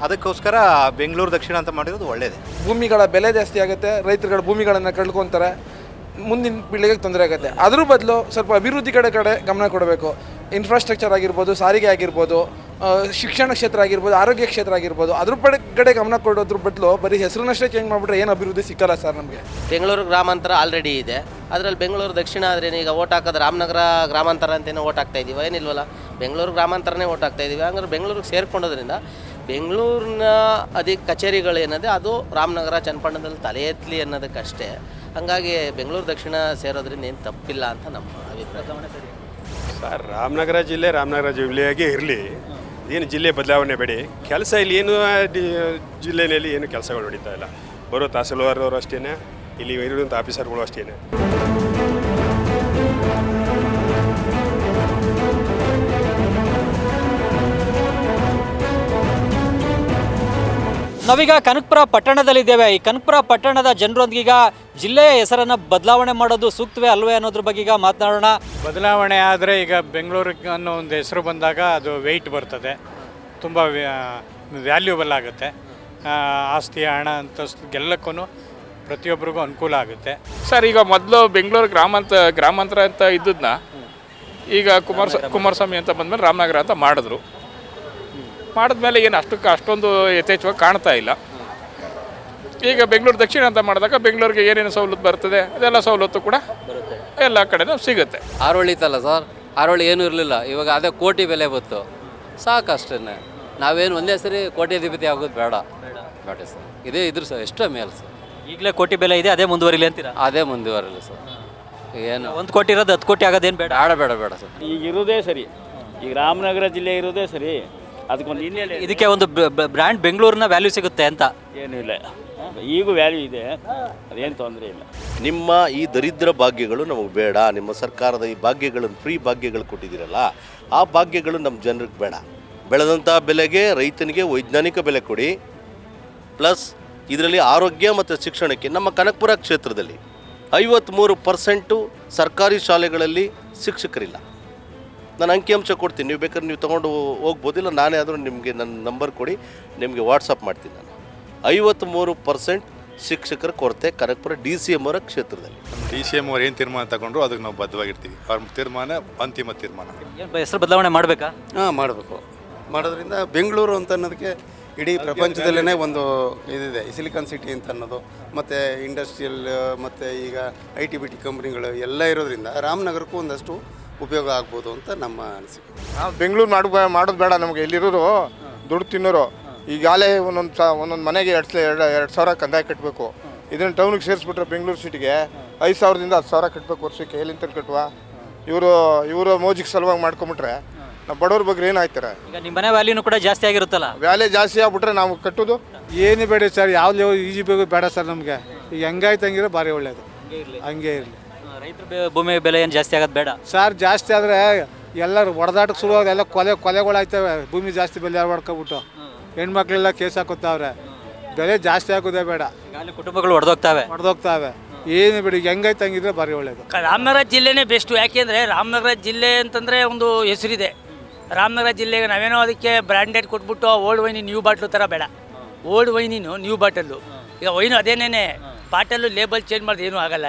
Speaker 4: ಅದಕ್ಕೋಸ್ಕರ ಬೆಂಗಳೂರು ದಕ್ಷಿಣ ಅಂತ ಮಾಡಿರೋದು ಒಳ್ಳೆಯದೇ.
Speaker 31: ಭೂಮಿಗಳ ಬೆಲೆ ಜಾಸ್ತಿ ಆಗುತ್ತೆ, ರೈತರುಗಳ ಭೂಮಿಗಳನ್ನು ಕಳ್ಕೊತಾರೆ, ಮುಂದಿನ ಪೀಳಿಗೆಗೆ ತೊಂದರೆ ಆಗುತ್ತೆ. ಅದ್ರ ಬದಲು ಸ್ವಲ್ಪ ಅಭಿವೃದ್ಧಿ ಕಡೆ ಗಮನ ಕೊಡಬೇಕು. ಇನ್ಫ್ರಾಸ್ಟ್ರಕ್ಚರ್ ಆಗಿರ್ಬೋದು, ಸಾರಿಗೆ ಆಗಿರ್ಬೋದು, ಶಿಕ್ಷಣ ಕ್ಷೇತ್ರ ಆಗಿರ್ಬೋದು, ಆರೋಗ್ಯ ಕ್ಷೇತ್ರ ಆಗಿರ್ಬೋದು, ಅದ್ರ ಕಡೆ ಗಮನ ಕೊಡೋದ್ರ ಬದಲು ಬರೀ ಹೆಸರನ್ನಷ್ಟೇ ಚೇಂಜ್ ಮಾಡಿಬಿಟ್ರೆ ಏನು ಅಭಿವೃದ್ಧಿ ಸಿಕ್ಕಲ್ಲ ಸರ್ ನಮಗೆ.
Speaker 17: ಬೆಂಗಳೂರು ಗ್ರಾಮಾಂತರ ಆಲ್ರೆಡಿ ಇದೆ, ಅದರಲ್ಲಿ ಬೆಂಗಳೂರು ದಕ್ಷಿಣ ಆದರೆ ಈಗ ಓಟ್ ಹಾಕೋದು ರಾಮನಗರ ಗ್ರಾಮಾಂತರ ಅಂತೇನೋ ಓಟ್ ಹಾಕ್ತಾ ಇದ್ದೀವಿ. ಏನಿಲ್ವಲ್ಲ, ಬೆಂಗಳೂರು ಗ್ರಾಮಾಂತರನೇ ಓಟ್ ಹಾಕ್ತಾ ಇದ್ದೀವಿ. ಹಂಗಾರೆ ಬೆಂಗಳೂರಿಗೆ ಸೇರ್ಕೊಂಡೋದ್ರಿಂದ ಬೆಂಗಳೂರಿನ ಕಚೇರಿಗಳೇನಿದೆ ಅದು ರಾಮನಗರ ಚನ್ನಪಟ್ಟಣದಲ್ಲಿ ತಲೆ ಎತ್ತಲಿ ಅನ್ನೋದಕ್ಕಷ್ಟೇ. ಹಾಗಾಗಿ ಬೆಂಗಳೂರು ದಕ್ಷಿಣ ಸೇರೋದ್ರಿಂದ ಏನು ತಪ್ಪಿಲ್ಲ ಅಂತ ನಮ್ಮ ಅಭಿಪ್ರಾಯ.
Speaker 8: ಸರ್, ರಾಮನಗರ ಜಿಲ್ಲೆಯಾಗೆ ಇರಲಿ, ಏನು ಜಿಲ್ಲೆ ಬದಲಾವಣೆ ಬೇಡಿ. ಕೆಲಸ ಇಲ್ಲಿ ಏನು ಜಿಲ್ಲೆಯಲ್ಲಿ ಏನು ಕೆಲಸಗಳು ನಡೀತಾ ಇಲ್ಲ. ಬರೋ ತಹಸೀಲ್ದಾರವರು ಅಷ್ಟೇ, ಇಲ್ಲಿ ಇರುವಂಥ ಆಫೀಸರ್ಗಳು ಅಷ್ಟೇ.
Speaker 1: ನಾವೀಗ ಕನಕಪುರ ಪಟ್ಟಣದಲ್ಲಿದ್ದೇವೆ. ಈ ಕನಕಪುರ ಪಟ್ಟಣದ ಜನರೊಂದಿಗೀಗ ಜಿಲ್ಲೆಯ ಹೆಸರನ್ನು ಬದಲಾವಣೆ ಮಾಡೋದು ಸೂಕ್ತವೇ ಅಲ್ವೇ ಅನ್ನೋದ್ರ ಬಗ್ಗೆ ಈಗ ಮಾತನಾಡೋಣ.
Speaker 22: ಬದಲಾವಣೆ ಆದರೆ ಈಗ ಬೆಂಗಳೂರಿಗೆ ಅನ್ನೋ ಒಂದು ಹೆಸರು ಬಂದಾಗ ಅದು ವೆಯ್ಟ್ ಬರ್ತದೆ, ತುಂಬ ವ್ಯಾಲ್ಯೂಬಲ್ ಆಗುತ್ತೆ. ಆಸ್ತಿ, ಹಣ, ಅಂತಸ್ತು ಎಲ್ಲಕ್ಕೂ ಪ್ರತಿಯೊಬ್ಬರಿಗೂ ಅನುಕೂಲ ಆಗುತ್ತೆ.
Speaker 9: ಸರ್, ಈಗ ಮೊದಲು ಬೆಂಗಳೂರು ಗ್ರಾಮಾಂತರ ಅಂತ ಇದ್ದದನ್ನ ಈಗ ಕುಮಾರಸ್ವಾಮಿ ಅಂತ ಬಂದಮೇಲೆ ರಾಮನಗರ ಅಂತ ಮಾಡಿದ್ಮೇಲೆ ಏನು ಅಷ್ಟೊಂದು ಯಥೇಚ್ಛವಾಗಿ ಕಾಣ್ತಾ ಇಲ್ಲ. ಈಗ ಬೆಂಗಳೂರು ದಕ್ಷಿಣ ಅಂತ ಮಾಡಿದಾಗ ಬೆಂಗಳೂರಿಗೆ ಏನೇನು ಸವಲತ್ತು ಬರ್ತದೆ ಅದೆಲ್ಲ ಸವಲತ್ತು ಕೂಡ ಎಲ್ಲ ಕಡೆನೂ ಸಿಗುತ್ತೆ.
Speaker 25: ಆರೋಳಿ ಇತ್ತಲ್ಲ ಸರ್, ಆರೋಳಿ ಏನೂ ಇರಲಿಲ್ಲ, ಇವಾಗ ಅದೇ ಕೋಟಿ ಬೆಲೆ ಬಂತು, ಸಾಕು ಅಷ್ಟೇ. ನಾವೇನು ಒಂದೇ ಸರಿ ಕೋಟ್ಯಾಧಿಪತಿ ಆಗೋದು ಬೇಡ ಸರ್. ಇದೇ ಇದ್ರ ಸರ್ ಎಷ್ಟೋ ಮೇಲೆ ಸರ್.
Speaker 1: ಈಗಲೇ ಕೋಟಿ ಬೆಲೆ ಇದೆ, ಅದೇ ಮುಂದುವರಿಲಿ ಅಂತೀರಾ?
Speaker 25: ಅದೇ ಮುಂದುವರಿಲ್ಲ ಸರ್. ಏನು
Speaker 1: 1 ಕೋಟಿ ಇರೋದು 10 ಕೋಟಿ ಆಗೋದೇನು ಬೇಡ
Speaker 25: ಬೇಡ ಸರ್.
Speaker 11: ಈಗ ಇರೋದೇ ಸರಿ, ಈಗ ರಾಮನಗರ ಜಿಲ್ಲೆ ಇರೋದೇ ಸರಿ. ಅದಕ್ಕೊಂದು ಹಿನ್ನೆಲೆ,
Speaker 1: ಇದಕ್ಕೆ ಒಂದು ಬ್ರ್ಯಾಂಡ್ ಬೆಂಗಳೂರಿನ ವ್ಯಾಲ್ಯೂ ಸಿಗುತ್ತೆ ಅಂತ
Speaker 11: ಏನಿಲ್ಲ. ಈಗೂ ವ್ಯಾಲ್ಯೂ ಇದೆ, ಅದೇನು ತೊಂದರೆ ಇಲ್ಲ.
Speaker 12: ನಿಮ್ಮ ಈ ದರಿದ್ರ ಭಾಗ್ಯಗಳು ನಮಗೆ ಬೇಡ. ನಿಮ್ಮ ಸರ್ಕಾರದ ಈ ಭಾಗ್ಯಗಳನ್ನು ಫ್ರೀ ಭಾಗ್ಯಗಳು ಕೊಟ್ಟಿದ್ದೀರಲ್ಲ, ಆ ಭಾಗ್ಯಗಳು ನಮ್ಮ ಜನರಿಗೆ ಬೇಡ. ಬೆಳೆದಂಥ ಬೆಲೆಗೆ ರೈತನಿಗೆ ವೈಜ್ಞಾನಿಕ ಬೆಲೆ ಕೊಡಿ. ಪ್ಲಸ್ ಇದರಲ್ಲಿ ಆರೋಗ್ಯ ಮತ್ತು ಶಿಕ್ಷಣಕ್ಕೆ ನಮ್ಮ ಕನಕಪುರ ಕ್ಷೇತ್ರದಲ್ಲಿ 53% ಸರ್ಕಾರಿ ಶಾಲೆಗಳಲ್ಲಿ ಶಿಕ್ಷಕರಿಲ್ಲ. ನಾನು ಅಂಕಿಅಂಶ ಕೊಡ್ತೀನಿ, ನೀವು ಬೇಕಾದ್ರೆ ನೀವು ತೊಗೊಂಡು ಹೋಗ್ಬೋದಿಲ್ಲ. ನಾನೇ ಆದರೂ ನಿಮಗೆ ನನ್ನ ನಂಬರ್ ಕೊಡಿ, ನಿಮಗೆ ವಾಟ್ಸಪ್ ಮಾಡ್ತೀನಿ. ನಾನು 53% ಶಿಕ್ಷಕರ ಕೊರತೆ ಕನಕಪುರ DCM ಅವರ ಕ್ಷೇತ್ರದಲ್ಲಿ.
Speaker 13: DCM ಅವ್ರು ಏನು ತೀರ್ಮಾನ ತಗೊಂಡ್ರು ಅದಕ್ಕೆ ನಾವು ಬದ್ಧವಾಗಿರ್ತೀವಿ. ಅವ್ರ ತೀರ್ಮಾನ ಅಂತಿಮ ತೀರ್ಮಾನ.
Speaker 1: ಹೆಸರು ಬದಲಾವಣೆ ಮಾಡಬೇಕಾ?
Speaker 13: ಮಾಡಬೇಕು. ಮಾಡೋದ್ರಿಂದ ಬೆಂಗಳೂರು ಅಂತ ಅನ್ನೋದಕ್ಕೆ ಇಡೀ ಪ್ರಪಂಚದಲ್ಲೇ ಒಂದು ಇದಿದೆ, ಸಿಲಿಕಾನ್ ಸಿಟಿ ಅಂತ ಅನ್ನೋದು, ಮತ್ತು ಇಂಡಸ್ಟ್ರಿಯಲ್ ಮತ್ತು ಈಗ IT-BT ಕಂಪ್ನಿಗಳು ಎಲ್ಲ ಇರೋದ್ರಿಂದ ರಾಮನಗರಕ್ಕೂ ಒಂದಷ್ಟು ಉಪಯೋಗ ಆಗ್ಬೋದು ಅಂತ ನಮ್ಮ ಅನಿಸಿಕೆ.
Speaker 31: ಬೆಂಗಳೂರು ಮಾಡೋದು ಬೇಡ ನಮಗೆ. ಇಲ್ಲಿರೋರು ದುಡ್ಡು ತಿನ್ನೋರು ಈಗಾಗಲೇ ಒಂದೊಂದು ಮನೆಗೆ 2,000 ಕಂದಾಯ ಕಟ್ಟಬೇಕು. ಇದನ್ನು ಟೌನಿಗೆ ಸೇರಿಸ್ಬಿಟ್ರೆ ಬೆಂಗಳೂರು ಸಿಟಿಗೆ 5,000ದಿಂದ 10,000 ಕಟ್ಟಬೇಕು ವರ್ಷಕ್ಕೆ. ಎಲ್ಲಿಂತ ಕಟ್ಟುವ? ಇವರು ಮೋಜಿಗೆ ಸಲುವಾಗಿ ಮಾಡ್ಕೊಂಬಿಟ್ರೆ ನಾವು ಬಡವ್ರ ಬಗ್ಗೆ ಏನಾಯ್ತಾರೆ?
Speaker 1: ಈಗ ನಿಮ್ಮ ಮನೆ ವ್ಯಾಲ್ಯೂನು ಕೂಡ ಜಾಸ್ತಿ ಆಗಿರುತ್ತಲ್ಲ,
Speaker 31: ವ್ಯಾಲ್ಯೂ ಜಾಸ್ತಿ ಆಗ್ಬಿಟ್ರೆ ನಾವು ಕಟ್ಟೋದು
Speaker 22: ಏನು ಬೇಡ ಸರ್, ಯಾವ್ದು ಈಜಿ ಬೇಕು ಬೇಡ ಸರ್ ನಮಗೆ. ಈಗ ಹೆಂಗಾಯ್ತು ಹಂಗಿರೋ ಭಾರಿ ಒಳ್ಳೇದು, ಹಂಗೆ ಇರಲಿ.
Speaker 1: ರೈತರ ಭೂಮಿ ಬೆಲೆ ಏನು ಜಾಸ್ತಿ ಆಗೋದು ಬೇಡ
Speaker 22: ಸರ್. ಜಾಸ್ತಿ ಆದರೆ
Speaker 31: ಎಲ್ಲರೂ ಹೊಡೆದಾಟಕ್ಕೆ ಶುರುವಾದ ಎಲ್ಲ ಕೊಲೆಗಳಾಯ್ತವೆ. ಭೂಮಿ ಜಾಸ್ತಿ ಬೆಲೆ ಹೊಡ್ಕೊಬಿಟ್ಟು ಹೆಣ್ಮಕ್ಳೆಲ್ಲ ಕೇಸ್ ಹಾಕುತ್ತಾವ್ರೆ. ಬೆಲೆ ಜಾಸ್ತಿ ಆಗೋದೇ ಬೇಡ,
Speaker 1: ಕುಟುಂಬಗಳು
Speaker 31: ಹೊಡೆದೋಗ್ತಾವೆ. ಏನು ಬಿಡಿ, ಹೆಂಗೈತೆ ಹಂಗಿದ್ರೆ ಭಾರಿ ಒಳ್ಳೇದು.
Speaker 7: ರಾಮನಗರ ಜಿಲ್ಲೆನೇ ಬೆಸ್ಟು. ಯಾಕೆಂದರೆ ರಾಮನಗರ ಜಿಲ್ಲೆ ಅಂತಂದರೆ ಒಂದು ಹೆಸರಿದೆ. ರಾಮನಗರ ಜಿಲ್ಲೆಗೆ ನಾವೇನೋ ಅದಕ್ಕೆ ಬ್ರ್ಯಾಂಡೆಡ್ ಕೊಟ್ಬಿಟ್ಟು ಓಲ್ಡ್ ವೈನಿ ನ್ಯೂ ಬಾಟ್ಲು ಥರ ಬೇಡ. ಓಲ್ಡ್ ವೈನಿನು ನ್ಯೂ ಬಾಟಲ್ಲು. ಈಗ ವೈನು ಅದೇನೇ ಬಾಟಲ್ಲು ಲೇಬಲ್ ಚೇಂಜ್ ಮಾಡೋದು ಏನೂ ಆಗಲ್ಲ.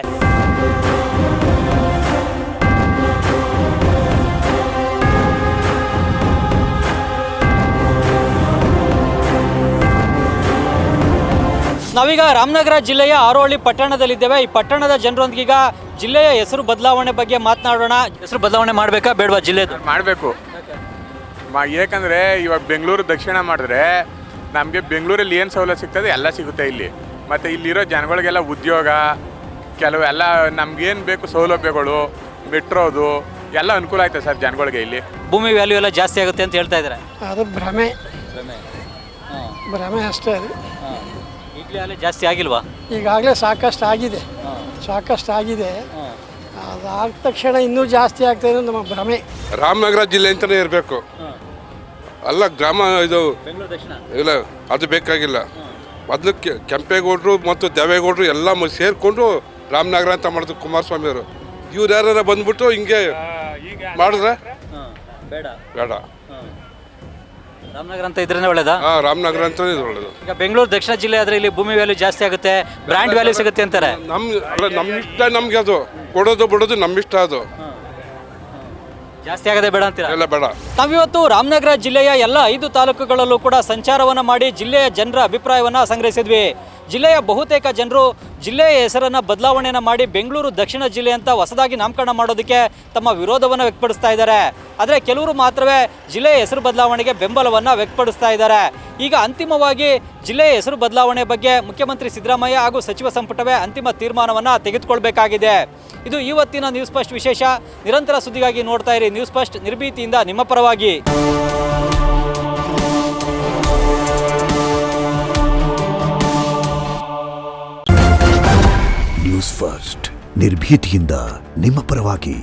Speaker 1: ನಾವೀಗ ರಾಮನಗರ ಜಿಲ್ಲೆಯ ಆರೋಹಳ್ಳಿ ಪಟ್ಟಣದಲ್ಲಿದ್ದೇವೆ. ಈ ಪಟ್ಟಣದ ಜನರೊಂದಿಗೀಗ ಜಿಲ್ಲೆಯ ಹೆಸರು ಬದಲಾವಣೆ ಬಗ್ಗೆ ಮಾತನಾಡೋಣ. ಹೆಸರು ಬದಲಾವಣೆ ಮಾಡಬೇಕಾ ಬೇಡವಾ ಜಿಲ್ಲೆದು?
Speaker 10: ಮಾಡಬೇಕು. ಏಕೆಂದರೆ ಇವಾಗ ಬೆಂಗಳೂರು ದಕ್ಷಿಣ ಮಾಡಿದ್ರೆ ನಮಗೆ ಬೆಂಗಳೂರಲ್ಲಿ ಏನು ಸವಲತ್ತು ಸಿಗ್ತದೆ ಎಲ್ಲ ಸಿಗುತ್ತೆ ಇಲ್ಲಿ. ಮತ್ತು ಇಲ್ಲಿರೋ ಜನಗಳಿಗೆಲ್ಲ ಉದ್ಯೋಗ, ಕೆಲವೆಲ್ಲ ನಮ್ಗೇನು ಬೇಕು ಸೌಲಭ್ಯಗಳು, ಮೆಟ್ರೋದು ಎಲ್ಲ ಅನುಕೂಲ ಆಯ್ತದೆ ಸರ್ ಜನಗಳಿಗೆ. ಇಲ್ಲಿ
Speaker 1: ಭೂಮಿ ವ್ಯಾಲ್ಯೂ ಎಲ್ಲ ಜಾಸ್ತಿ ಆಗುತ್ತೆ ಅಂತ ಹೇಳ್ತಾ ಇದ್ದಾರೆ.
Speaker 14: ಅದು ಭ್ರಮೆ ಅಷ್ಟೇ. ಅದು
Speaker 1: ಈಗಲೇ ಜಾಸ್ತಿ ಆಗಿಲ್ವಾ?
Speaker 14: ಈಗಾಗಲೇ ಸಾಕಷ್ಟು ಆಗಿದೆ. ಅದಾದ ತಕ್ಷಣ ಇನ್ನೂ ಜಾಸ್ತಿ ಆಗ್ತಾಯಿದೆ ನಮ್ಮ ಭ್ರಮೆ.
Speaker 15: ರಾಮನಗರ ಜಿಲ್ಲೆ ಅಂತಲೇ ಇರಬೇಕು. ಅಲ್ಲ ಗ್ರಾಮ ಇದು ಇಲ್ಲ, ಅದು ಬೇಕಾಗಿಲ್ಲ. ಮೊದಲು ಕೆಂಪೇಗೌಡರು ಮತ್ತು ದೇವೇಗೌಡರು ಎಲ್ಲ ಸೇರಿಕೊಂಡು ರಾಮನಗರ ಅಂತ ಮಾಡಿದ್ರು ಕುಮಾರಸ್ವಾಮಿಯವರು. ಇವ್ರು ಯಾರು ಬಂದ್ಬಿಟ್ಟು ಹಿಂಗೆ ಮಾಡಿದ್ರೆ ಬೇಡ.
Speaker 1: ರಾಮನಗರ ಅಂತ ಇದ್ರೇನೆ ಒಳ್ಳೇದಾ?
Speaker 15: ರಾಮನಗರ ಅಂತ ಒಳ್ಳೇದು.
Speaker 1: ಈಗ ಬೆಂಗಳೂರು ದಕ್ಷಿಣ ಜಿಲ್ಲೆ ಆದ್ರೆ ಇಲ್ಲಿ ಭೂಮಿ ವ್ಯಾಲ್ಯೂ ಜಾಸ್ತಿ ಆಗುತ್ತೆ, ಬ್ರ್ಯಾಂಡ್ ವ್ಯಾಲ್ಯೂ ಸಿಗುತ್ತೆ ಅಂತಾರೆ.
Speaker 15: ನಮ್ಮ ಇಷ್ಟ, ನಮ್ಗೆ ಅದು ಕೊಡೋದು ಬಿಡೋದು ನಮ್ಮ ಇಷ್ಟ. ಅದು
Speaker 1: ಜಾಸ್ತಿ ಆಗದೆ ಬೇಡ ಅಂತೀರಾ?
Speaker 15: ಎಲ್ಲ ಬೇಡ.
Speaker 1: ನಾವಿವತ್ತು ರಾಮನಗರ ಜಿಲ್ಲೆಯ ಎಲ್ಲ 5 ತಾಲೂಕುಗಳಲ್ಲೂ ಕೂಡ ಸಂಚಾರವನ್ನು ಮಾಡಿ ಜಿಲ್ಲೆಯ ಜನರ ಅಭಿಪ್ರಾಯವನ್ನು ಸಂಗ್ರಹಿಸಿದ್ವಿ. ಜಿಲ್ಲೆಯ ಬಹುತೇಕ ಜನರು ಜಿಲ್ಲೆಯ ಹೆಸರನ್ನು ಬದಲಾವಣೆಯನ್ನು ಮಾಡಿ ಬೆಂಗಳೂರು ದಕ್ಷಿಣ ಜಿಲ್ಲೆ ಅಂತ ಹೊಸದಾಗಿ ನಾಮಕರಣ ಮಾಡೋದಕ್ಕೆ ತಮ್ಮ ವಿರೋಧವನ್ನು ವ್ಯಕ್ತಪಡಿಸ್ತಾ ಇದ್ದಾರೆ. ಆದರೆ ಕೆಲವರು ಮಾತ್ರವೇ ಜಿಲ್ಲೆಯ ಹೆಸರು ಬದಲಾವಣೆಗೆ ಬೆಂಬಲವನ್ನು ವ್ಯಕ್ತಪಡಿಸ್ತಾ ಇದ್ದಾರೆ. ಈಗ ಅಂತಿಮವಾಗಿ ಜಿಲ್ಲೆಯ ಹೆಸರು ಬದಲಾವಣೆ ಬಗ್ಗೆ ಮುಖ್ಯಮಂತ್ರಿ ಸಿದ್ದರಾಮಯ್ಯ ಹಾಗೂ ಸಚಿವ ಸಂಪುಟವೇ ಅಂತಿಮ ತೀರ್ಮಾನವನ್ನು ತೆಗೆದುಕೊಳ್ಬೇಕಾಗಿದೆ. ಇದು ಇವತ್ತಿನ ನ್ಯೂಸ್ ಫಸ್ಟ್ ವಿಶೇಷ. ನಿರಂತರ ಸುದ್ದಿಗಾಗಿ ನೋಡ್ತಾ ಇರಿ ನ್ಯೂಸ್ ಫಸ್ಟ್, ನಿರ್ಭೀತಿಯಿಂದ ನಿಮ್ಮ ಪರವಾಗಿ.
Speaker 16: ನ್ಯೂಸ್ ಫಸ್ಟ್, ನಿರ್ಭೀತಿಯಿಂದ ನಿಮ್ಮ ಪರವಾಗಿ.